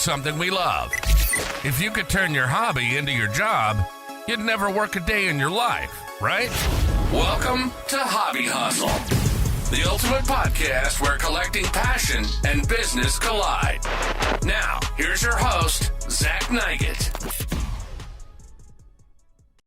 something we love. If you could turn your hobby into your job, you'd never work a day in your life, right? Welcome to Hobby Hustle, the ultimate podcast where collecting passion and business collide. Now, here's your host, Zach Nygett.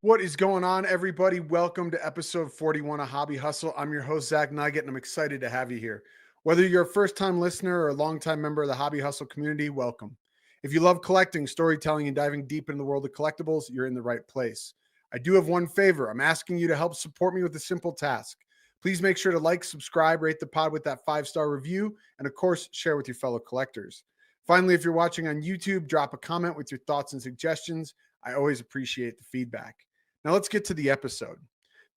What is going on, everybody? Welcome to episode 41 of Hobby Hustle. I'm your host, Zach Nygett, and I'm excited to have you here. Whether you're a first-time listener or a long-time member of the Hobby Hustle community, welcome. If you love collecting, storytelling, and diving deep into the world of collectibles, you're in the right place. I do have one favor. I'm asking you to help support me with a simple task. Please make sure to like, subscribe, rate the pod with that 5-star review, and of course, share with your fellow collectors. Finally, if you're watching on YouTube, drop a comment with your thoughts and suggestions. I always appreciate the feedback. Now let's get to the episode.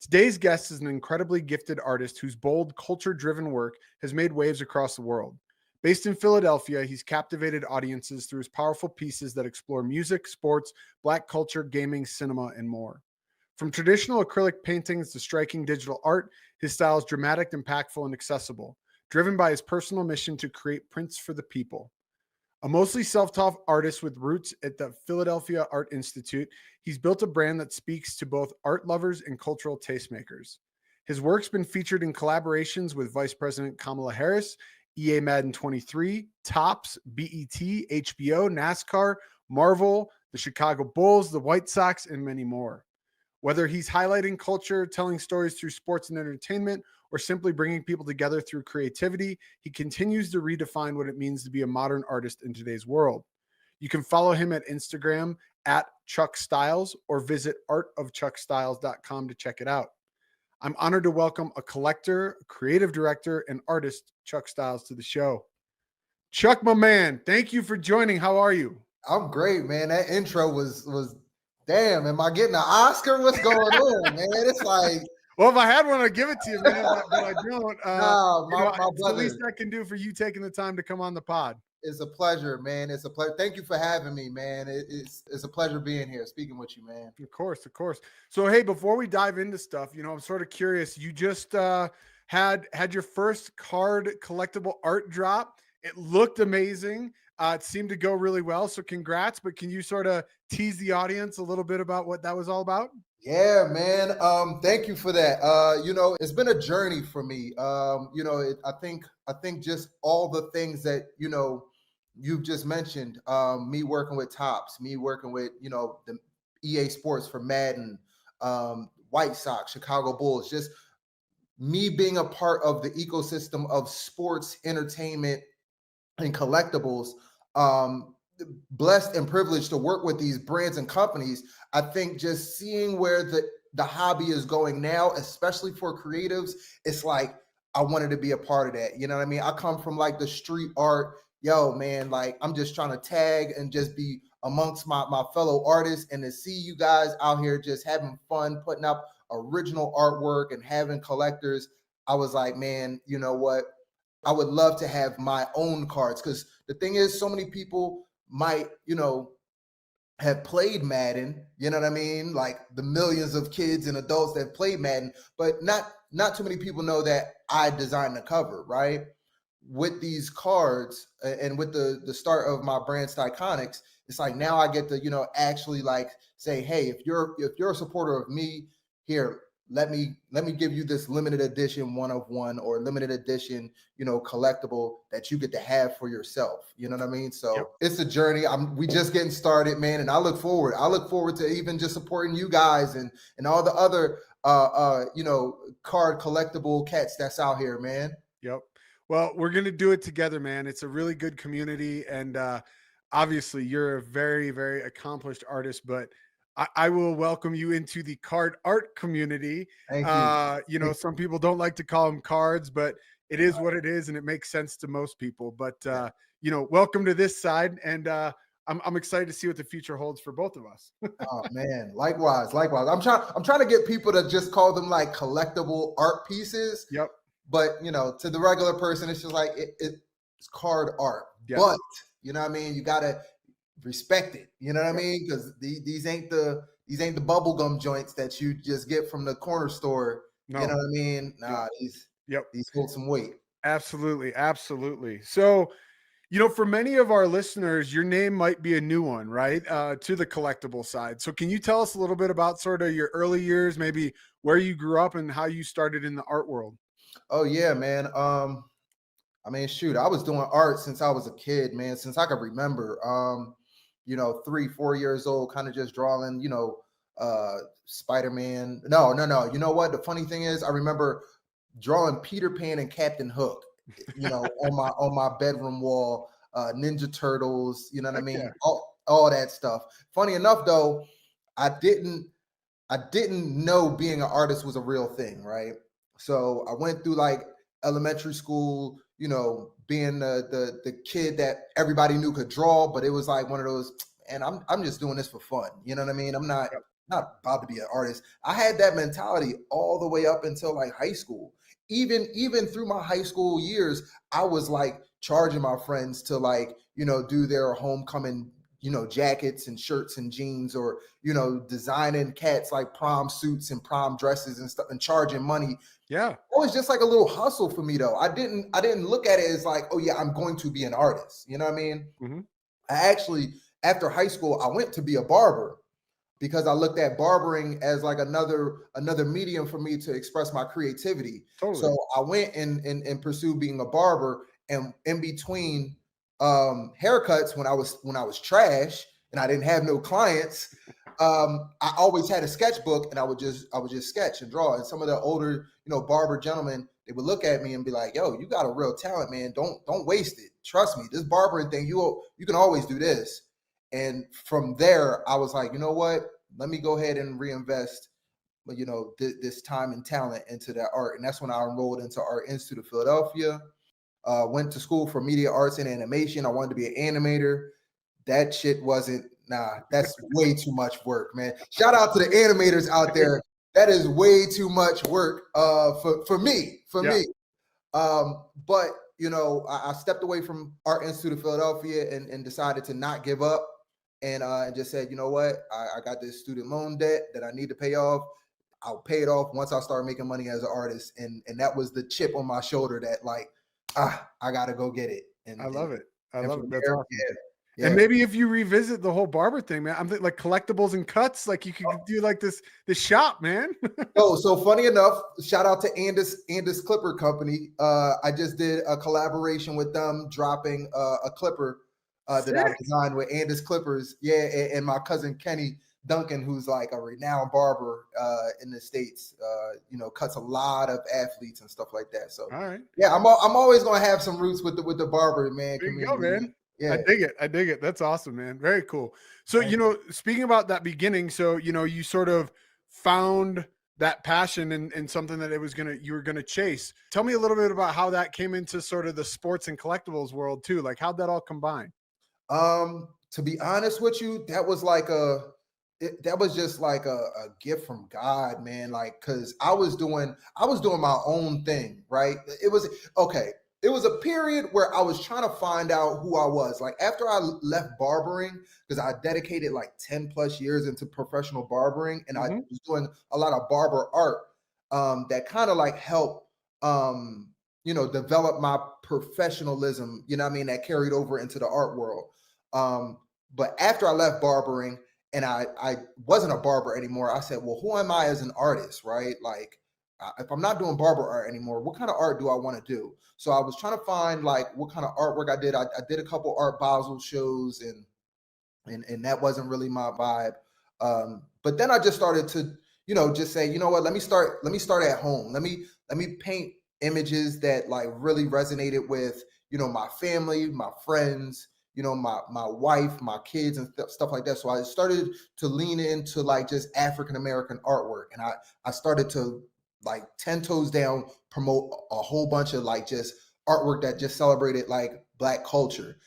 Today's guest is an incredibly gifted artist whose bold, culture-driven work has made waves across the world. Based in Philadelphia, he's captivated audiences through his powerful pieces that explore music, sports, Black culture, gaming, cinema, and more. From traditional acrylic paintings to striking digital art, his style is dramatic, impactful, and accessible, driven by his personal mission to create prints for the people. A mostly self-taught artist with roots at the Philadelphia Art Institute, he's built a brand that speaks to both art lovers and cultural tastemakers. His work's been featured in collaborations with Vice President Kamala Harris, EA Madden 23, Topps, BET, HBO, NASCAR, Marvel, the Chicago Bulls, the White Sox, and many more. Whether he's highlighting culture, telling stories through sports and entertainment, or simply bringing people together through creativity, he continues to redefine what it means to be a modern artist in today's world. You can follow him at Instagram at Chuck Styles or visit artofchuckstyles.com to check it out. I'm honored to welcome a collector, a creative director, and artist, Chuck Styles, to the show. Chuck, my man, thank you for joining. How are you? I'm great, man. That intro was damn. Am I getting an Oscar? What's going on, man? It's like, well, if I had one, I'd give it to you, man. But I don't. my it's the brother. least I can do for you taking the time to come on the pod. It's a pleasure, man. It's a pleasure. Thank you for having me, man. It's a pleasure being here, speaking with you, man. Of course. So, hey, before we dive into stuff, I'm sort of curious. You just had your first card collectible art drop. It looked amazing. It seemed to go really well. So, congrats. But can you sort of tease the audience a little bit about what that was all about? Yeah, man. Thank you for that. It's been a journey for me. I think just all the things that, you've just mentioned, me working with Topps, me working with, the EA Sports for Madden, White Sox, Chicago Bulls, just me being a part of the ecosystem of sports, entertainment, and collectibles, blessed and privileged to work with these brands and companies. I think just seeing where the hobby is going now, especially for creatives, it's like I wanted to be a part of that. You know what I mean? I come from like the street art. Yo, man, like I'm just trying to tag and just be amongst my fellow artists, and to see you guys out here just having fun, putting up original artwork and having collectors. I was like, man, you know what? I would love to have my own cards, because the thing is, so many people might, have played Madden, you know what I mean? Like the millions of kids and adults that have played Madden, but not too many people know that I designed the cover, right? With these cards and with the start of my brand Styconics, it's like now I get to, actually like say, hey, if you're a supporter of me, here, let me give you this limited edition 1-of-1 or limited edition, collectible that you get to have for yourself. You know what I mean? So yep. It's a journey. We just getting started, man. And I look forward to even just supporting you guys and all the other, card collectible cats that's out here, man. Yep. Well, we're going to do it together, man. It's a really good community. And obviously you're a very, very accomplished artist, but I will welcome you into the card art community. Thank you. Some people don't like to call them cards, but it is what it is, and it makes sense to most people. But welcome to this side, and I'm excited to see what the future holds for both of us. Oh man, likewise. I'm trying to get people to just call them like collectible art pieces. Yep. But to the regular person, it's just like it's card art. Yep. But you know what I mean? You gotta respect it, you know what I mean? Because these ain't the bubblegum joints that you just get from the corner store. No. You know what I mean? Nah, these hold some weight. Absolutely. So For many of our listeners, your name might be a new one, right? To the collectible side. So can you tell us a little bit about sort of your early years, maybe where you grew up and how you started in the art world? Oh yeah, man. I mean, shoot, I was doing art since I was a kid, man, since I could remember. 3, 4 years old, kind of just drawing, Spider-Man. No. You know what? The funny thing is, I remember drawing Peter Pan and Captain Hook, on my bedroom wall, Ninja Turtles, you know what I Heck mean? yeah. All that stuff. Funny enough, though, I didn't I didn't know being an artist was a real thing, right? So I went through like elementary school, being the kid that everybody knew could draw, but it was like one of those, and I'm just doing this for fun. You know what I mean? I'm not about to be an artist. I had that mentality all the way up until like high school. Even through my high school years, I was like charging my friends to like, do their homecoming, jackets and shirts and jeans, or designing cats like prom suits and prom dresses and stuff, and charging money. Yeah. It was just like a little hustle for me, though. I didn't look at it as like, oh yeah, I'm going to be an artist. You know what I mean? Mm-hmm. I actually, after high school, I went to be a barber because I looked at barbering as like another medium for me to express my creativity. Totally. So I went and pursued being a barber, and in between haircuts, when I was trash and I didn't have no clients, I always had a sketchbook, and I would just sketch and draw. And some of the older, barber gentlemen, they would look at me and be like, "Yo, you got a real talent, man. Don't waste it. Trust me, this barbering thing, you can always do this." And from there, I was like, you know what? Let me go ahead and reinvest, this time and talent into that art. And that's when I enrolled into Art Institute of Philadelphia. Went to school for media arts and animation. I wanted to be an animator. That shit wasn't, that's way too much work, man. Shout out to the animators out there. That is way too much work for me. But I stepped away from Art Institute of Philadelphia and decided to not give up, and just said, you know what, I got this student loan debt that I need to pay off. I'll pay it off once I start making money as an artist, and that was the chip on my shoulder that like, I gotta go get it. And I love it. I love it. That's there, awesome. Yeah. And maybe if you revisit the whole barber thing, man, I'm thinking like collectibles and cuts, like you could do like this shop, man. So funny enough, shout out to Andis Clipper Company. I just did a collaboration with them, dropping a clipper that I designed with Andis Clippers. Yeah, and my cousin Kenny Duncan, who's like a renowned barber in the States, cuts a lot of athletes and stuff like that. So, all right. Yeah, I'm always gonna have some roots with the barber, man. There you go, man. Yeah. I dig it. That's awesome, man. Very cool. So, speaking about that beginning, so, you sort of found that passion and something that you were going to chase. Tell me a little bit about how that came into sort of the sports and collectibles world too. Like how'd that all combine? To be honest with you, that was just like a gift from God, man. Like, cause I was doing my own thing, right? It was okay. It was a period where I was trying to find out who I was. Like after I left barbering, because I dedicated like 10 plus years into professional barbering, and I was doing a lot of barber art that kind of like helped, develop my professionalism, that carried over into the art world. But after I left barbering and I wasn't a barber anymore, I said, well, who am I as an artist, right? Like, if I'm not doing barber art anymore, what kind of art do I want to do? So I was trying to find like what kind of artwork I did. I did a couple Art Basel shows, and that wasn't really my vibe. But then I just started to, just say, you know what, let me start at home. Let me paint images that like really resonated with, my family, my friends, my wife, my kids, and stuff like that. So I started to lean into like just African-American artwork. And I started to like 10 toes down promote a whole bunch of like just artwork that just celebrated like Black culture.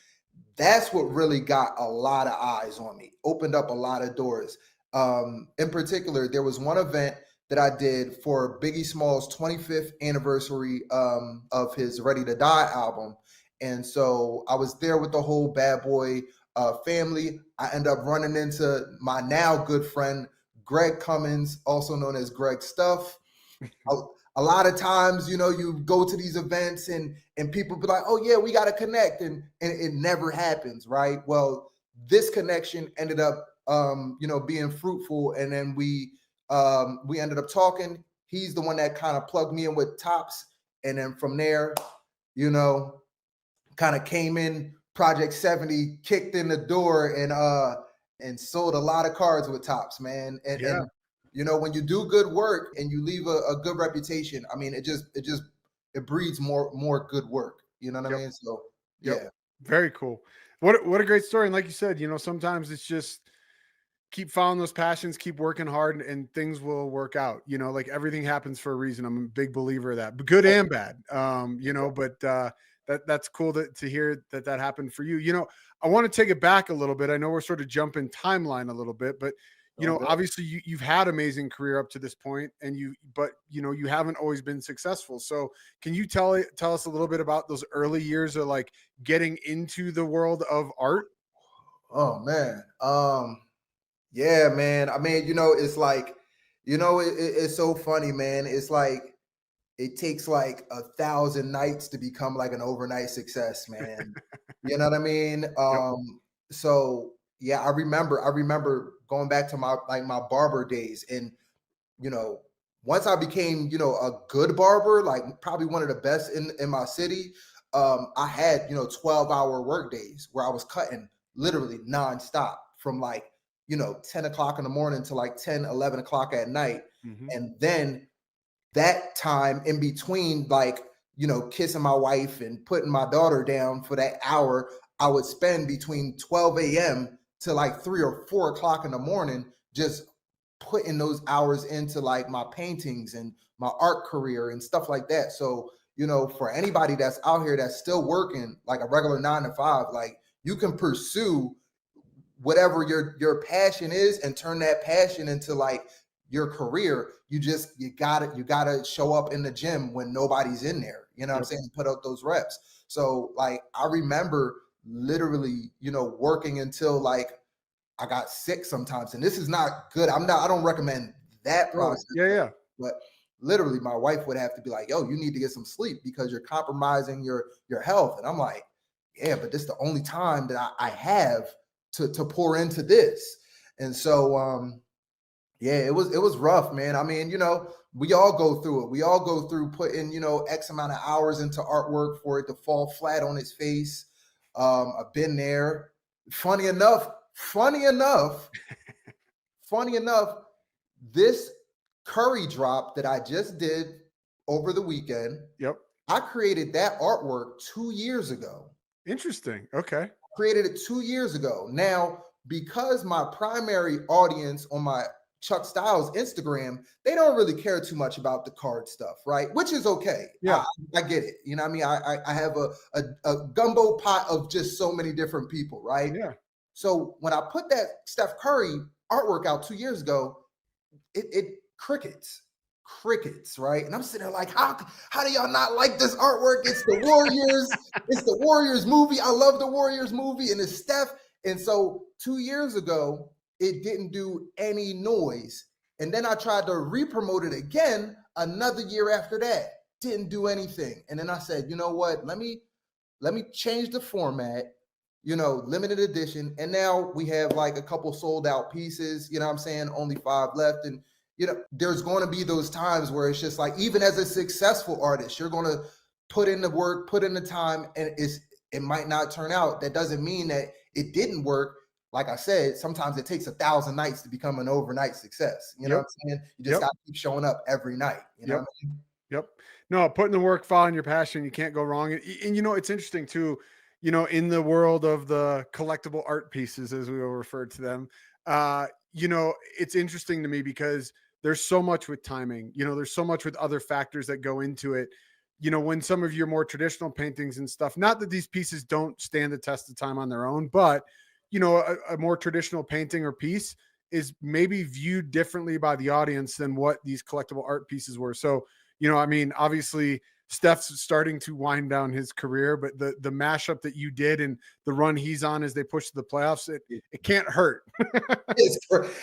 That's what really got a lot of eyes on me, opened up a lot of doors. In particular, there was one event that I did for Biggie Smalls' 25th anniversary of his Ready to Die album. And so I was there with the whole Bad Boy family. I ended up running into my now good friend, Greg Cummins, also known as Greg Stuff. I a lot of times, you know, you go to these events and people be like, oh yeah, we got to connect. And it never happens. Right. Well, this connection ended up, you know, being fruitful. And then we ended up talking. He's the one that kind of plugged me in with Tops. And then from there, you know, kind of came in, Project 70 kicked in the door and sold a lot of cards with Tops, man. And you know, when you do good work and you leave a good reputation, I mean, it breeds more good work. You know what I mean? So yeah. Very cool. What a great story. And like you said, you know, sometimes it's just keep following those passions, keep working hard, and things will work out. You know, like everything happens for a reason. I'm a big believer of that, but good and bad. You know, but that's cool to hear that happened for you. You know, I want to take it back a little bit. I know we're sort of jumping timeline a little bit, but you know, obviously you've had amazing career up to this point, and but you know, you haven't always been successful. So can you tell us a little bit about those early years of like getting into the world of art? Oh man. Yeah, man. I mean, you know, it's like, you know, it's so funny, man. It's like it takes like 1,000 nights to become like an overnight success, man. You know what I mean? So yeah, I remember going back to my barber days, and you know, once I became, you know, a good barber, like probably one of the best in my city, I had, you know, 12-hour work days where I was cutting literally nonstop from like, you know, 10 o'clock in the morning to like 10, 11 o'clock at night. And then that time in between, like, you know, kissing my wife and putting my daughter down for that hour, I would spend between 12 a.m. to like 3 or 4 o'clock in the morning, just putting those hours into like my paintings and my art career and stuff like that. So, you know, for anybody that's out here that's still working like a regular 9 to 5, like you can pursue whatever your passion is and turn that passion into like your career. You gotta show up in the gym when nobody's in there, you know what I'm saying, put out those reps. So like I remember literally, you know, working until like I got sick sometimes, and this is not good. I don't recommend that process. But literally my wife would have to be like, yo, you need to get some sleep because you're compromising your health. And I'm like, yeah, but this is the only time that I have to pour into this. And so yeah, it was rough, man. I mean, you know, we all go through it. We all go through putting, you know, X amount of hours into artwork for it to fall flat on its face. I've been there. Funny enough, this curry drop that I just did over the weekend, I created that artwork 2 years ago. Interesting. Okay. Created it 2 years ago. Now, because my primary audience on my Chuck Styles Instagram, they don't really care too much about the card stuff, right? Which is okay. Yeah, I get it. You know what I mean? I have a gumbo pot of just so many different people, right? Yeah. So when I put that Steph Curry artwork out 2 years ago, it crickets, right? And I'm sitting there like, how do y'all not like this artwork? It's the Warriors. It's the Warriors movie. I love the Warriors movie, and it's Steph. And so 2 years ago, it didn't do any noise. And then I tried to re-promote it again another year after that. Didn't do anything. And then I said, you know what? Let me change the format, you know, limited edition. And now we have like a couple sold out pieces, you know what I'm saying? Only 5 left. And, you know, there's going to be those times where it's just like, even as a successful artist, you're going to put in the work, put in the time, and it might not turn out. That doesn't mean that it didn't work. Like I said, sometimes it takes 1,000 nights to become an overnight success. You know what I'm saying? You just got to keep showing up every night. You know what I mean? No, putting the work, following your passion, you can't go wrong. And you know, it's interesting too, you know, in the world of the collectible art pieces, as we will refer to them, you know, it's interesting to me because there's so much with timing, you know, there's so much with other factors that go into it. You know, when some of your more traditional paintings and stuff, not that these pieces don't stand the test of time on their own, but you know, a more traditional painting or piece is maybe viewed differently by the audience than what these collectible art pieces were. So, you know, I mean, obviously Steph's starting to wind down his career, but the mashup that you did and the run he's on as they push to the playoffs, it can't hurt.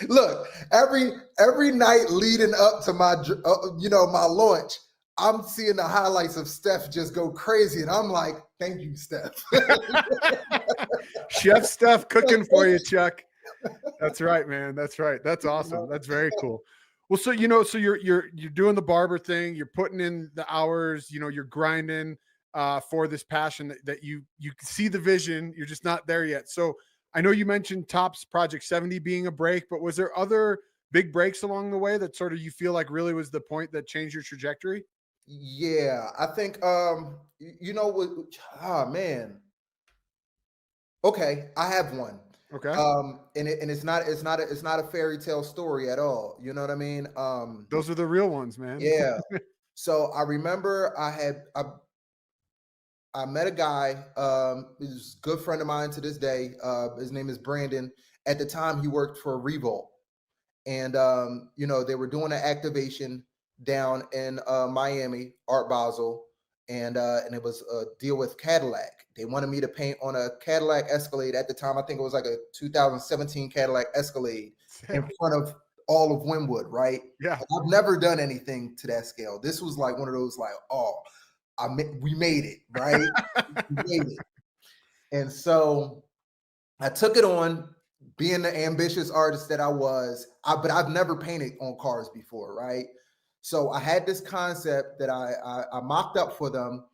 Look, every night leading up to my, you know, my launch, I'm seeing the highlights of Steph just go crazy, and I'm like, thank you, Steph. Chef Steph cooking for you, Chuck. That's right, man. That's right. That's awesome. That's very cool. Well, so so you're doing the barber thing. You're putting in the hours. You're grinding for this passion that you see the vision. You're just not there yet. So I know you mentioned Topps Project 70 being a break, but was there other big breaks along the way that sort of you feel like really was the point that changed your trajectory? Yeah, I think what, oh man. Okay, I have one. Okay. And it's not a fairy tale story at all. You know what I mean? Those are the real ones, man. Yeah. So I remember I met a guy, he's a good friend of mine to this day. His name is Brandon. At the time, he worked for Revolt. And they were doing an activation down in Miami, Art Basel, and it was a deal with Cadillac. They wanted me to paint on a Cadillac Escalade at the time. I think it was like a 2017 Cadillac Escalade in front of all of Wynwood, right? Yeah. I've never done anything to that scale. This was like one of those like, we made it, right? We made it. And so I took it on, being the ambitious artist that I was, but I've never painted on cars before, right? So I had this concept that I mocked up for them.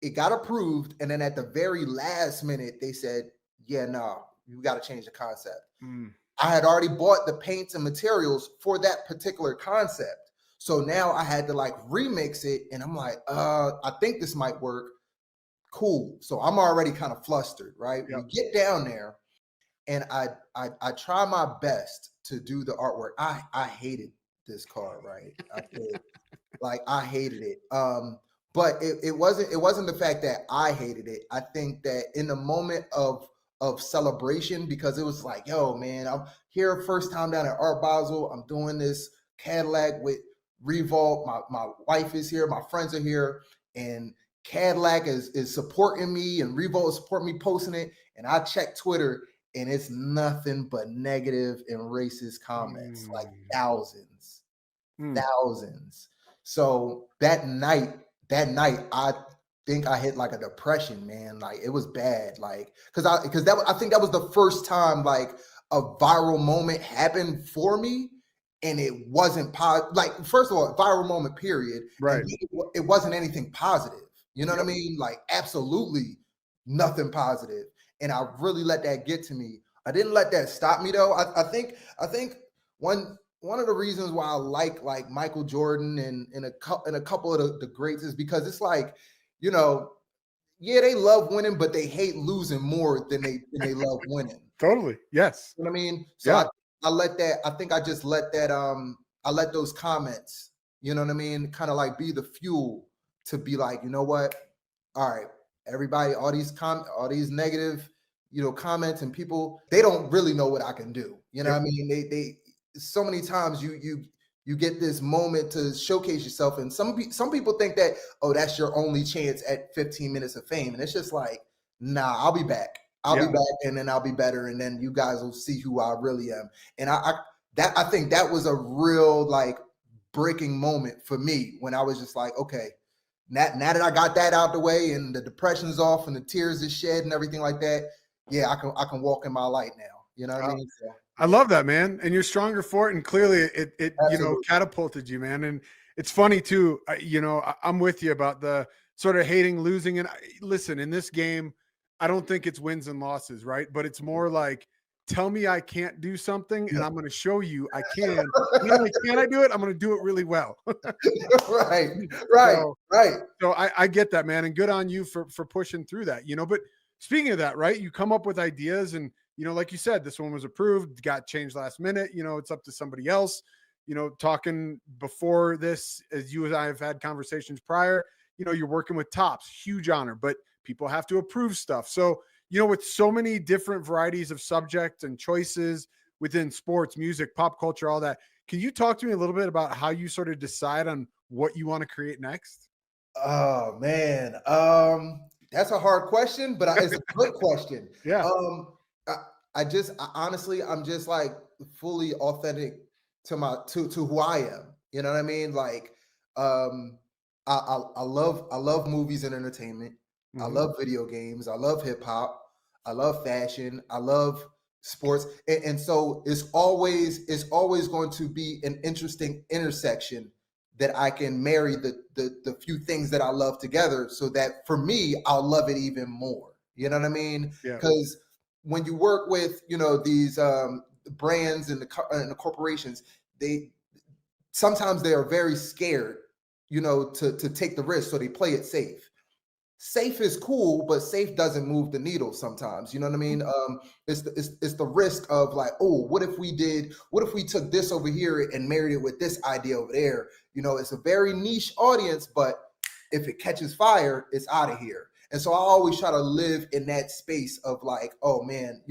It got approved, and then at the very last minute, they said, "Yeah, no, you got to change the concept." I had already bought the paints and materials for that particular concept, so now I had to like remix it, and I'm like, I think this might work. Cool. So I'm already kind of flustered, right? Yep. We get down there, and I try my best to do the artwork. I hated this car, right? I hated it. But it wasn't the fact that I hated it. I think that in the moment of celebration, because it was like, yo, man, I'm here first time down at Art Basel. I'm doing this Cadillac with Revolt. My wife is here, my friends are here, and Cadillac is supporting me, and Revolt is supporting me posting it. And I check Twitter, and it's nothing but negative and racist comments, like thousands. So that night, I think I hit like a depression, man. Like it was bad. Like, I think that was the first time like a viral moment happened for me. And it wasn't like, first of all, viral moment, period. Right. It wasn't anything positive. You know what I mean? Like absolutely nothing positive. And I really let that get to me. I didn't let that stop me though. I think one of the reasons why I like Michael Jordan and a couple of the greats is because it's like, yeah, they love winning, but they hate losing more than they love winning. Totally. Yes. You know what I mean? So yeah. I let that, I think I just let that, I let those comments, you know what I mean? Kind of like be the fuel to be like, you know what? All right, everybody, all these negative, comments and people, they don't really know what I can do. You know what I mean? They so many times you get this moment to showcase yourself, and some people think that, oh, that's your only chance at 15 minutes of fame, and it's just like, nah, I'll be back. I'll be back, and then I'll be better, and then you guys will see who I really am. And I think that was a real like breaking moment for me when I was just like, okay, now that I got that out the way and the depression's off and the tears is shed and everything like that, yeah, I can walk in my light now. You know what I mean? So, I love that, man. And you're stronger for it. And clearly it catapulted you, man. And it's funny too. I'm with you about the sort of hating, losing. And listen, in this game, I don't think it's wins and losses, right? But it's more like, tell me I can't do something, and I'm going to show you I can. Not only can I do it, I'm going to do it really well. Right. So I get that, man. And good on you for pushing through that, But speaking of that, right, you come up with ideas and, like you said, this one was approved, got changed last minute. It's up to somebody else. Talking before this, as you and I have had conversations prior, you're working with Topps, huge honor, but people have to approve stuff. So, with so many different varieties of subjects and choices within sports, music, pop culture, all that, can you talk to me a little bit about how you sort of decide on what you want to create next? Oh, man. That's a hard question, but it's a good question. Yeah. Honestly, I'm just like fully authentic to who I am. You know what I mean? Like, I love movies and entertainment. I love video games. I love hip hop. I love fashion. I love sports. And so it's always going to be an interesting intersection that I can marry the few things that I love together, so that for me, I'll love it even more. You know what I mean? Yeah. Because when you work with, these brands and the corporations, sometimes they are very scared, to take the risk, so they play it safe. Safe is cool, but safe doesn't move the needle sometimes. You know what I mean? It's the risk of like, oh, what if we took this over here and married it with this idea over there? It's a very niche audience, but if it catches fire, it's out of here. And so I always try to live in that space of like, oh man,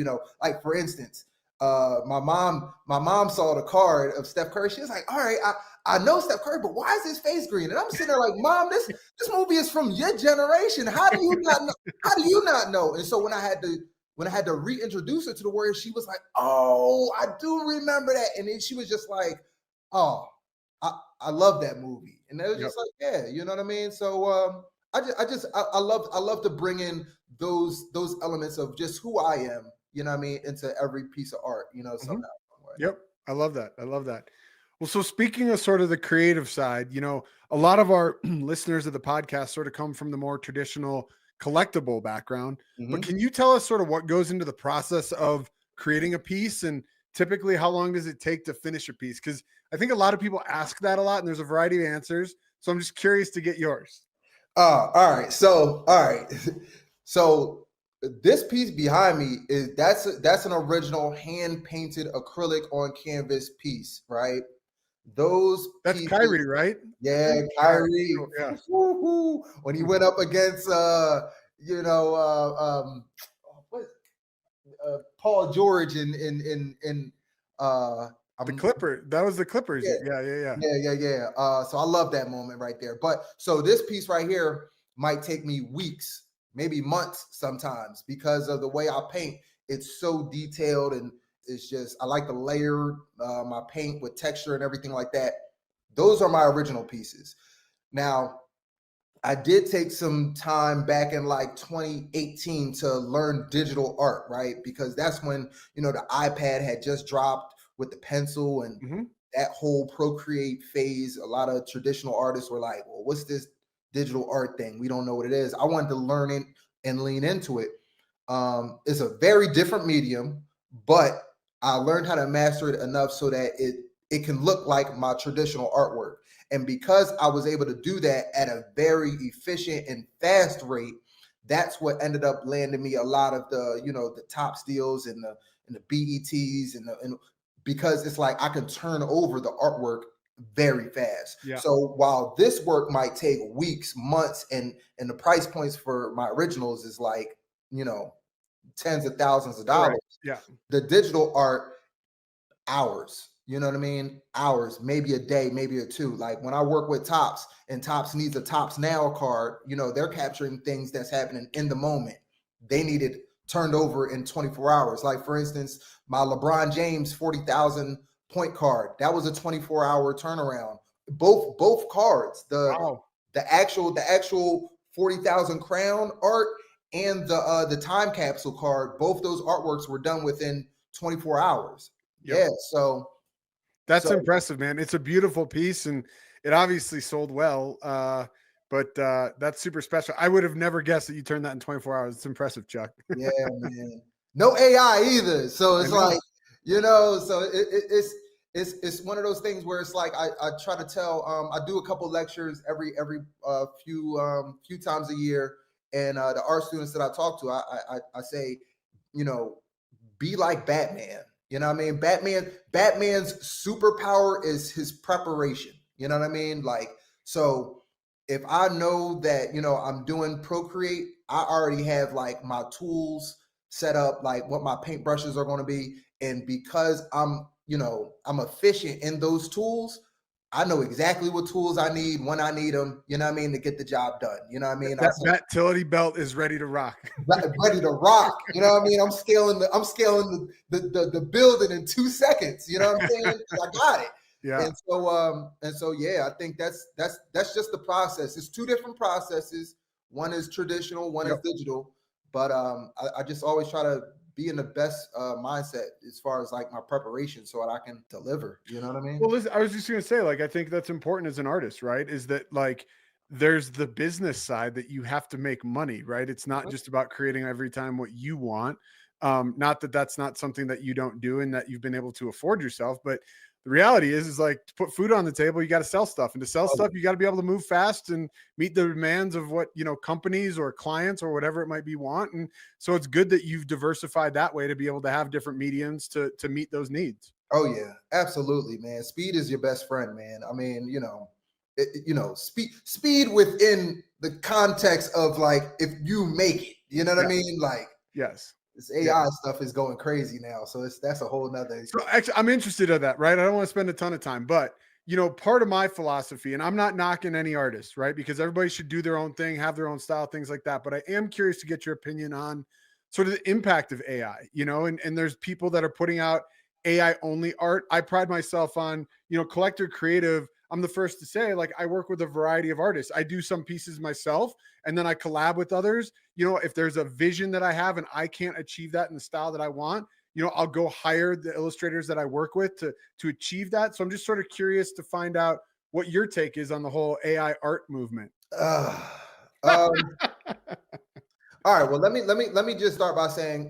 like for instance, my mom saw the card of Steph Curry. She was like, all right, I know Steph Curry, but why is his face green? And I'm sitting there like, Mom, this movie is from your generation. How do you not know? How do you not know? And so when I had to reintroduce her to the Warriors, she was like, oh, I do remember that. And then she was just like, oh, I love that movie. And it was just like, yeah, you know what I mean? So I love to bring in those elements of just who I am, you know what I mean, into every piece of art, somehow. Yep. I love that. Well, so speaking of sort of the creative side, a lot of our listeners of the podcast sort of come from the more traditional collectible background, but can you tell us sort of what goes into the process of creating a piece, and typically how long does it take to finish a piece? Because I think a lot of people ask that a lot, and there's a variety of answers. So I'm just curious to get yours. All right. So this piece behind me that's an original hand painted acrylic on canvas piece, right? That's pieces, Kyrie, right? Yeah, Kyrie. Yeah. When he went up against Paul George in The Clippers. That was the Clippers. Yeah. So I love that moment right there. But so this piece right here might take me weeks, maybe months sometimes, because of the way I paint. It's so detailed, and it's just, I like to layer my paint with texture and everything like that. Those are my original pieces. Now, I did take some time back in like 2018 to learn digital art, right? Because that's when, the iPad had just dropped with the pencil and that whole Procreate phase. A lot of traditional artists were like, well, what's this digital art thing? We don't know what it is. I wanted to learn it and lean into it. It's a very different medium, but I learned how to master it enough so that it can look like my traditional artwork. And because I was able to do that at a very efficient and fast rate, that's what ended up landing me a lot of the, the top steals and the BETs and because it's like I can turn over the artwork very fast. Yeah. So while this work might take weeks, months, and the price points for my originals is like, tens of thousands of dollars. Right. Yeah. The digital art, hours. You know what I mean? Hours, maybe a day, maybe a two. Like when I work with Topps and Topps needs a Topps Now card, they're capturing things that's happening in the moment. They need it turned over in 24 hours. Like for instance, my LeBron James 40,000 point card, that was a 24-hour turnaround. Both cards, the actual 40,000 crown art and the time capsule card, both those artworks were done within 24 hours. Yep. Yeah, so that's impressive, man. It's a beautiful piece, and it obviously sold well. But that's super special. I would have never guessed that you turned that in 24 hours. It's impressive, Chuck. Yeah, man. No AI either. So it's like, so it's one of those things where it's like I try to tell. I do a couple lectures every few times a year, and the art students that I talk to, I say, be like Batman. You know what I mean? Batman's superpower is his preparation. You know what I mean? Like, so if I know that, I'm doing Procreate, I already have like my tools set up, like what my paintbrushes are going to be. And because I'm efficient in those tools, I know exactly what tools I need, when I need them, you know what I mean, to get the job done. You know what I mean? That utility belt is ready to rock. Ready to rock. You know what I mean? I'm scaling the building in 2 seconds. You know what I'm saying? I got it. Yeah. And so yeah, I think that's just the process. It's two different processes. One is traditional, one is digital. But I just always try to be in the best mindset as far as like my preparation so that I can deliver. You know what I mean? Well, listen, I was just going to say, like, I think that's important as an artist, right? Is that like there's the business side that you have to make money, right? It's not just about creating every time what you want. Not that that's not something that you don't do and that you've been able to afford yourself, but the reality is like to put food on the table, you got to sell stuff, and to sell stuff, you got to be able to move fast and meet the demands of what, you know, companies or clients or whatever it might be want. And so it's good that you've diversified that way to be able to have different mediums to meet those needs. Oh yeah, absolutely, man. Speed is your best friend, man. I mean, speed within the context of like if you make it, you know what I mean? Like, yes, this AI stuff is going crazy now, so that's a whole nother. So actually, I'm interested in that, right? I don't want to spend a ton of time, but you know, part of my philosophy, and I'm not knocking any artists, right? Because everybody should do their own thing, have their own style, things like that. But I am curious to get your opinion on sort of the impact of AI, you know, and there's people that are putting out AI only art. I pride myself on, you know, collector creative. I'm the first to say, like, I work with a variety of artists. I do some pieces myself and then I collab with others. You know, if there's a vision that I have and I can't achieve that in the style that I want, you know, I'll go hire the illustrators that I work with to achieve that. So I'm just sort of curious to find out what your take is on the whole AI art movement. All right. Well, let me just start by saying,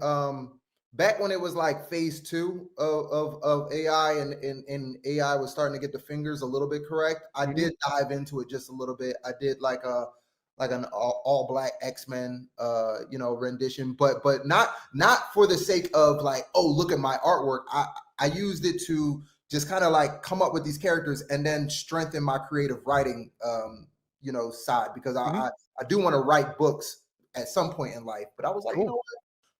back when it was like phase two of AI and AI was starting to get the fingers a little bit correct, I did dive into it just a little bit. I did like an all black X-Men rendition, but not for the sake of like, oh, look at my artwork. I used it to just kind of like come up with these characters and then strengthen my creative writing side, because I do want to write books at some point in life. But I was like, you know what?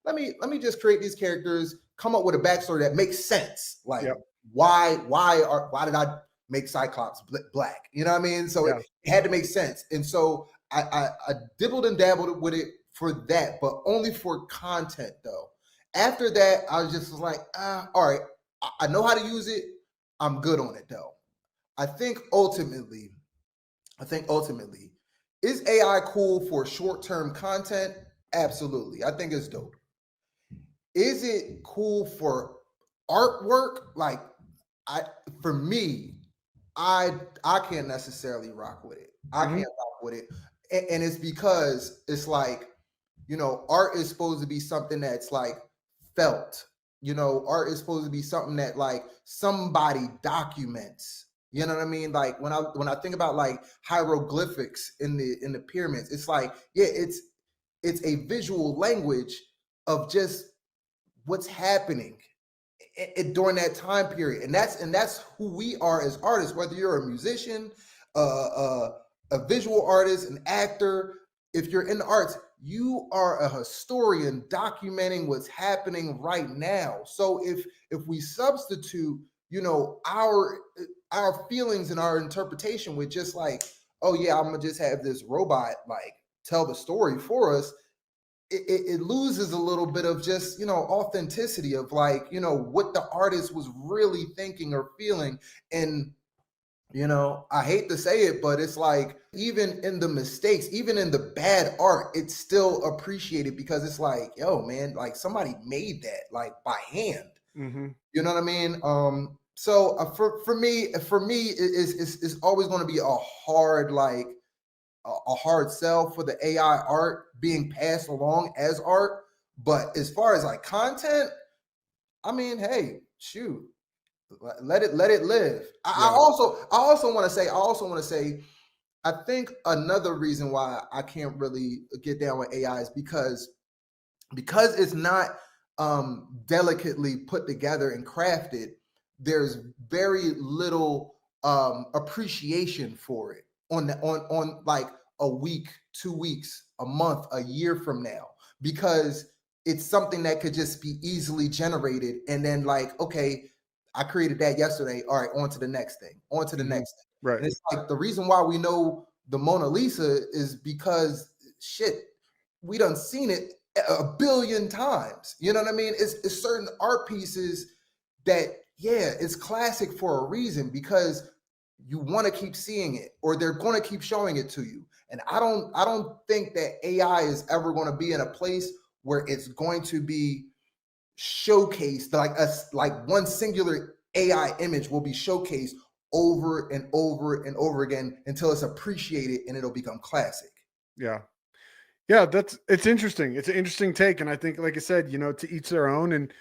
Let me just create these characters, come up with a backstory that makes sense. Like why did I make Cyclops black? You know what I mean? So it had to make sense. And so I dibbled and dabbled with it for that, but only for content though. After that, I was just like, all right, I know how to use it. I'm good on it though. I think ultimately, is AI cool for short-term content? Absolutely. I think it's dope. Is it cool for artwork? Like, for me, I can't necessarily rock with it. I can't rock with it. And it's because it's like, art is supposed to be something that's like felt. Art is supposed to be something that like somebody documents. You know what I mean? Like when I think about like hieroglyphics in the pyramids, it's like, it's a visual language of just what's happening during that time period, and that's who we are as artists. Whether you're a musician, a visual artist, an actor, if you're in the arts, you are a historian documenting what's happening right now. So if we substitute, our feelings and our interpretation with just like, oh yeah, I'm gonna just have this robot like tell the story for us, it loses a little bit of just, authenticity of like, what the artist was really thinking or feeling. And, I hate to say it, but it's like, even in the mistakes, even in the bad art, it's still appreciated because it's like, yo, man, like somebody made that like by hand. You know what I mean? So for me, it's always going to be a hard, like, a hard sell for the AI art being passed along as art. But as far as like content, I mean, hey, shoot, let it live. I also want to say, I think another reason why I can't really get down with AI is because it's not delicately put together and crafted. There's very little appreciation for it on like a week, 2 weeks, a month, a year from now, because it's something that could just be easily generated. And then like, okay, I created that yesterday. All right, on to the next thing, on to the next thing. Right. And it's like the reason why we know the Mona Lisa is because we done seen it a billion times. You know what I mean? It's certain art pieces that yeah, it's classic for a reason, because you want to keep seeing it, or they're going to keep showing it to you. And I don't think that AI is ever going to be in a place where it's going to be showcased like us, like one singular AI image will be showcased over and over and over again until it's appreciated and it'll become classic. Yeah. Yeah, it's interesting. It's an interesting take. And I think, like I said, to each their own. And,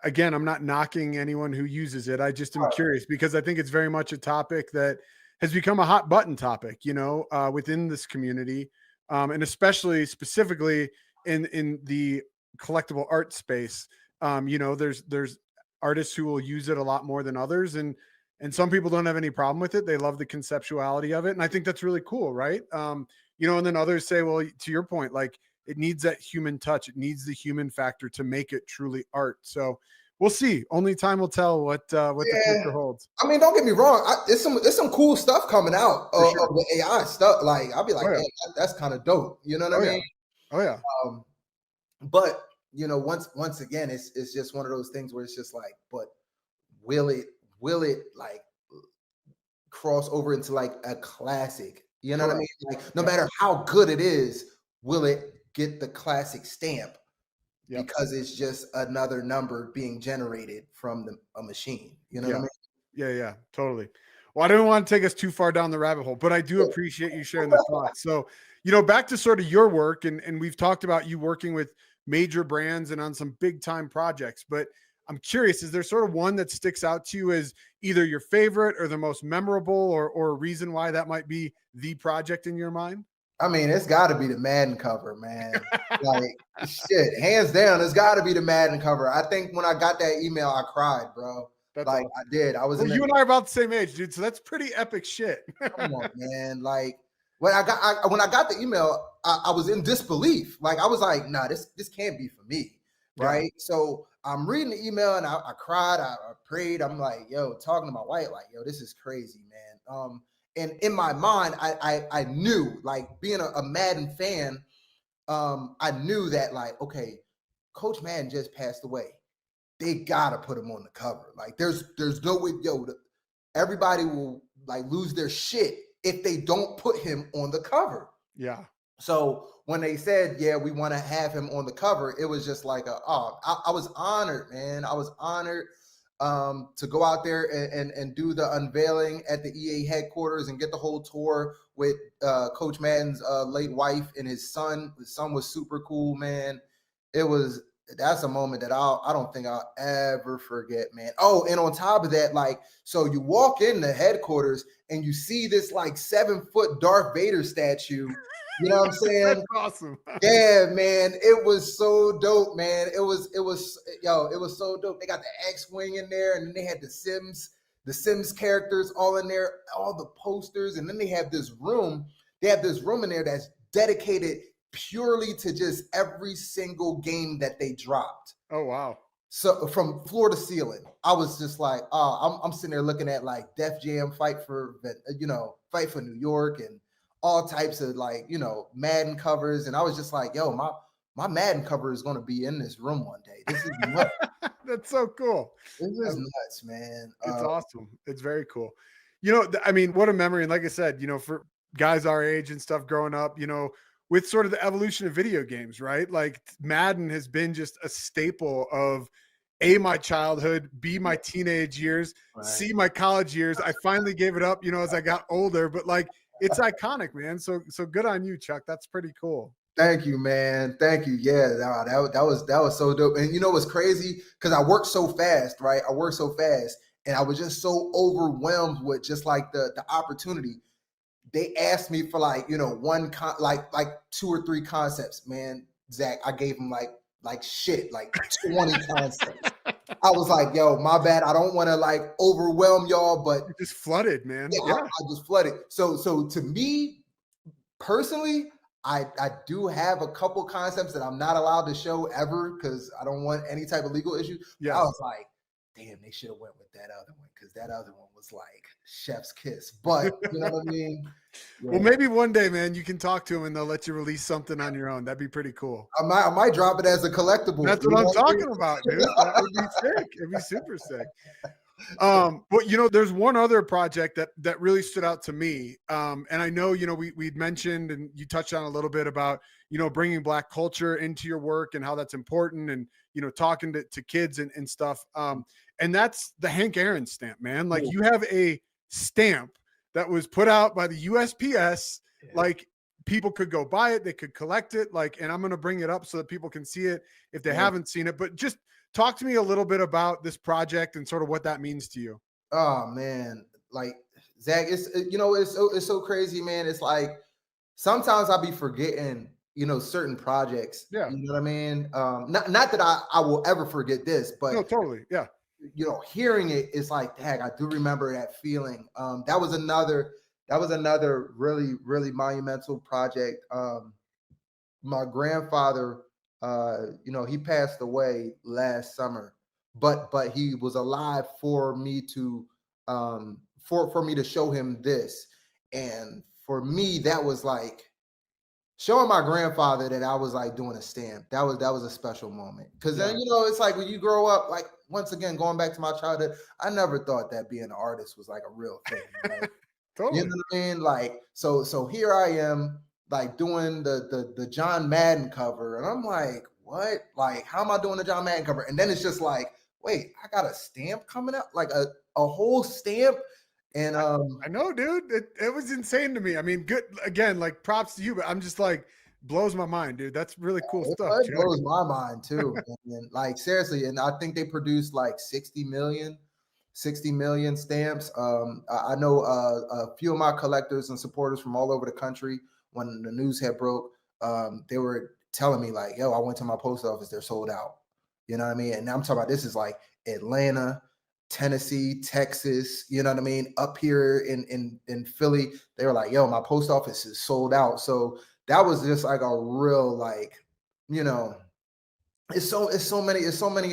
again, I'm not knocking anyone who uses it. I just am curious because I think it's very much a topic that has become a hot button topic, within this community. And especially specifically in the collectible art space. There's artists who will use it a lot more than others. And some people don't have any problem with it. They love the conceptuality of it. And I think that's really cool, right? And then others say, well, to your point, like it needs that human touch. It needs the human factor to make it truly art. So we'll see. Only time will tell what the future holds. I mean, don't get me wrong. It's some cool stuff coming out of sure. the AI stuff. Like I'll be like, Oh, yeah. "Man, that's kind of dope." You know what I mean? Oh yeah. But once again, it's just one of those things where it's just like, but will it like cross over into like a classic? You know what I mean? Like no matter how good it is, will it get the classic stamp? Yep. Because it's just another number being generated from a machine. You know what I mean? Yeah, totally. Well, I don't want to take us too far down the rabbit hole, but I do appreciate you sharing the thoughts. So, back to sort of your work, and we've talked about you working with major brands and on some big time projects, but I'm curious, is there sort of one that sticks out to you as either your favorite or the most memorable or a reason why that might be the project in your mind? I mean, it's got to be the Madden cover, man. Like, shit, hands down, it's got to be the Madden cover. I think when I got that email, I cried, bro. That's like, awesome. I did. I was. Well, you and I are about the same age, dude. So that's pretty epic shit. Come on, man. Like, when I got the email, I was in disbelief. Like, I was like, nah, this can't be for me, right? Yeah. So I'm reading the email and I cried. I prayed. I'm like, yo, talking to my wife, like, yo, this is crazy, man. And in my mind, I knew, like, being a Madden fan, I knew that, like, okay, Coach Madden just passed away. They gotta put him on the cover. Like, there's no way, everybody will like lose their shit if they don't put him on the cover. Yeah. So when they said, yeah, we want to have him on the cover, it was just like, I was honored, man. I was honored to go out there and do the unveiling at the EA headquarters and get the whole tour with Coach Madden's late wife and his son. His son was super cool, man. That's a moment that I don't think I'll ever forget, man. Oh, and on top of that, like, so you walk in the headquarters and you see this like 7-foot Darth Vader statue. You know what I'm saying? That's awesome. Yeah, man. It was so dope, man. It was so dope. They got the X-Wing in there, and then they had the Sims characters all in there, all the posters, and then they have this room. They have this room in there that's dedicated purely to just every single game that they dropped. Oh, wow. So from floor to ceiling, I was just like, I'm sitting there looking at like Def Jam, Fight for New York, and all types of like, Madden covers. And I was just like, yo, my Madden cover is going to be in this room one day. This is nuts. That's so cool. This is nuts, man. It's awesome. It's very cool. I mean, what a memory. And like I said, for guys our age and stuff growing up, with sort of the evolution of video games, right? Like Madden has been just a staple of A, my childhood, B, my teenage years, right. C, my college years. I finally gave it up, as I got older, but like, it's iconic, man. So good on you, Chuck. That's pretty cool. Thank you, man. Thank you. Yeah, that was so dope. And what's crazy? Because I worked so fast, right? I worked so fast, and I was just so overwhelmed with just like the opportunity. They asked me for like, one like 2 or 3 concepts, man. Zach, I gave them like 20 concepts. I was like, yo, my bad. I don't want to like overwhelm y'all, but you just flooded, man. Yeah. I just flooded. So to me personally, I do have a couple concepts that I'm not allowed to show ever because I don't want any type of legal issue. Yeah. I was like, damn, they should have went with that other one because that other one was like chef's kiss. But you know what I mean? Yeah. Well, maybe one day, man, you can talk to them and they'll let you release something on your own. That'd be pretty cool. I might drop it as a collectible. That's what I'm talking about, dude. That would be sick. It'd be super sick. But you know, there's one other project that really stood out to me. And I know, you know, we'd mentioned and you touched on a little bit about, you know, bringing Black culture into your work and how that's important, and, you know, talking to kids and stuff. And that's the Hank Aaron stamp, man. Like, you have a stamp that was put out by the USPS. Yeah. Like, people could go buy it, they could collect it. Like, and I'm going to bring it up so that people can see it if they haven't seen it. But just talk to me a little bit about this project and sort of what that means to you. Oh man, like, Zach, it's, you know, it's so crazy, man. It's like sometimes I'll be forgetting, you know, certain projects. Yeah, you know what I mean. Not that I will ever forget this, but no, totally, yeah. You know, hearing it, it's like, dang, I do remember that feeling. That was another really, really monumental project. My grandfather, you know, he passed away last summer, but he was alive for me to for me to show him this. And for me, that was like showing my grandfather that I was like doing a stamp. That was a special moment. Because then, you know, it's like when you grow up, like, once again, going back to my childhood, I never thought that being an artist was like a real thing. Right? Totally. You know what I mean? Like, so here I am, like, doing the John Madden cover, and I'm like, what? Like, how am I doing the John Madden cover? And then it's just like, wait, I got a stamp coming up, like a whole stamp. And I know, dude. It was insane to me. I mean, good, again, like, props to you, but I'm just like, blows my mind, dude. That's really cool stuff. It blows my mind too. And like, seriously, and I think they produced like 60 million stamps. I know a few of my collectors and supporters from all over the country, when the news had broke, they were telling me like, yo, I went to my post office, they're sold out. You know what I mean? And I'm talking about, this is like Atlanta, Tennessee, Texas, you know what I mean? Up here in Philly, they were like, yo, my post office is sold out. So that was just like a real, like, you know, it's so many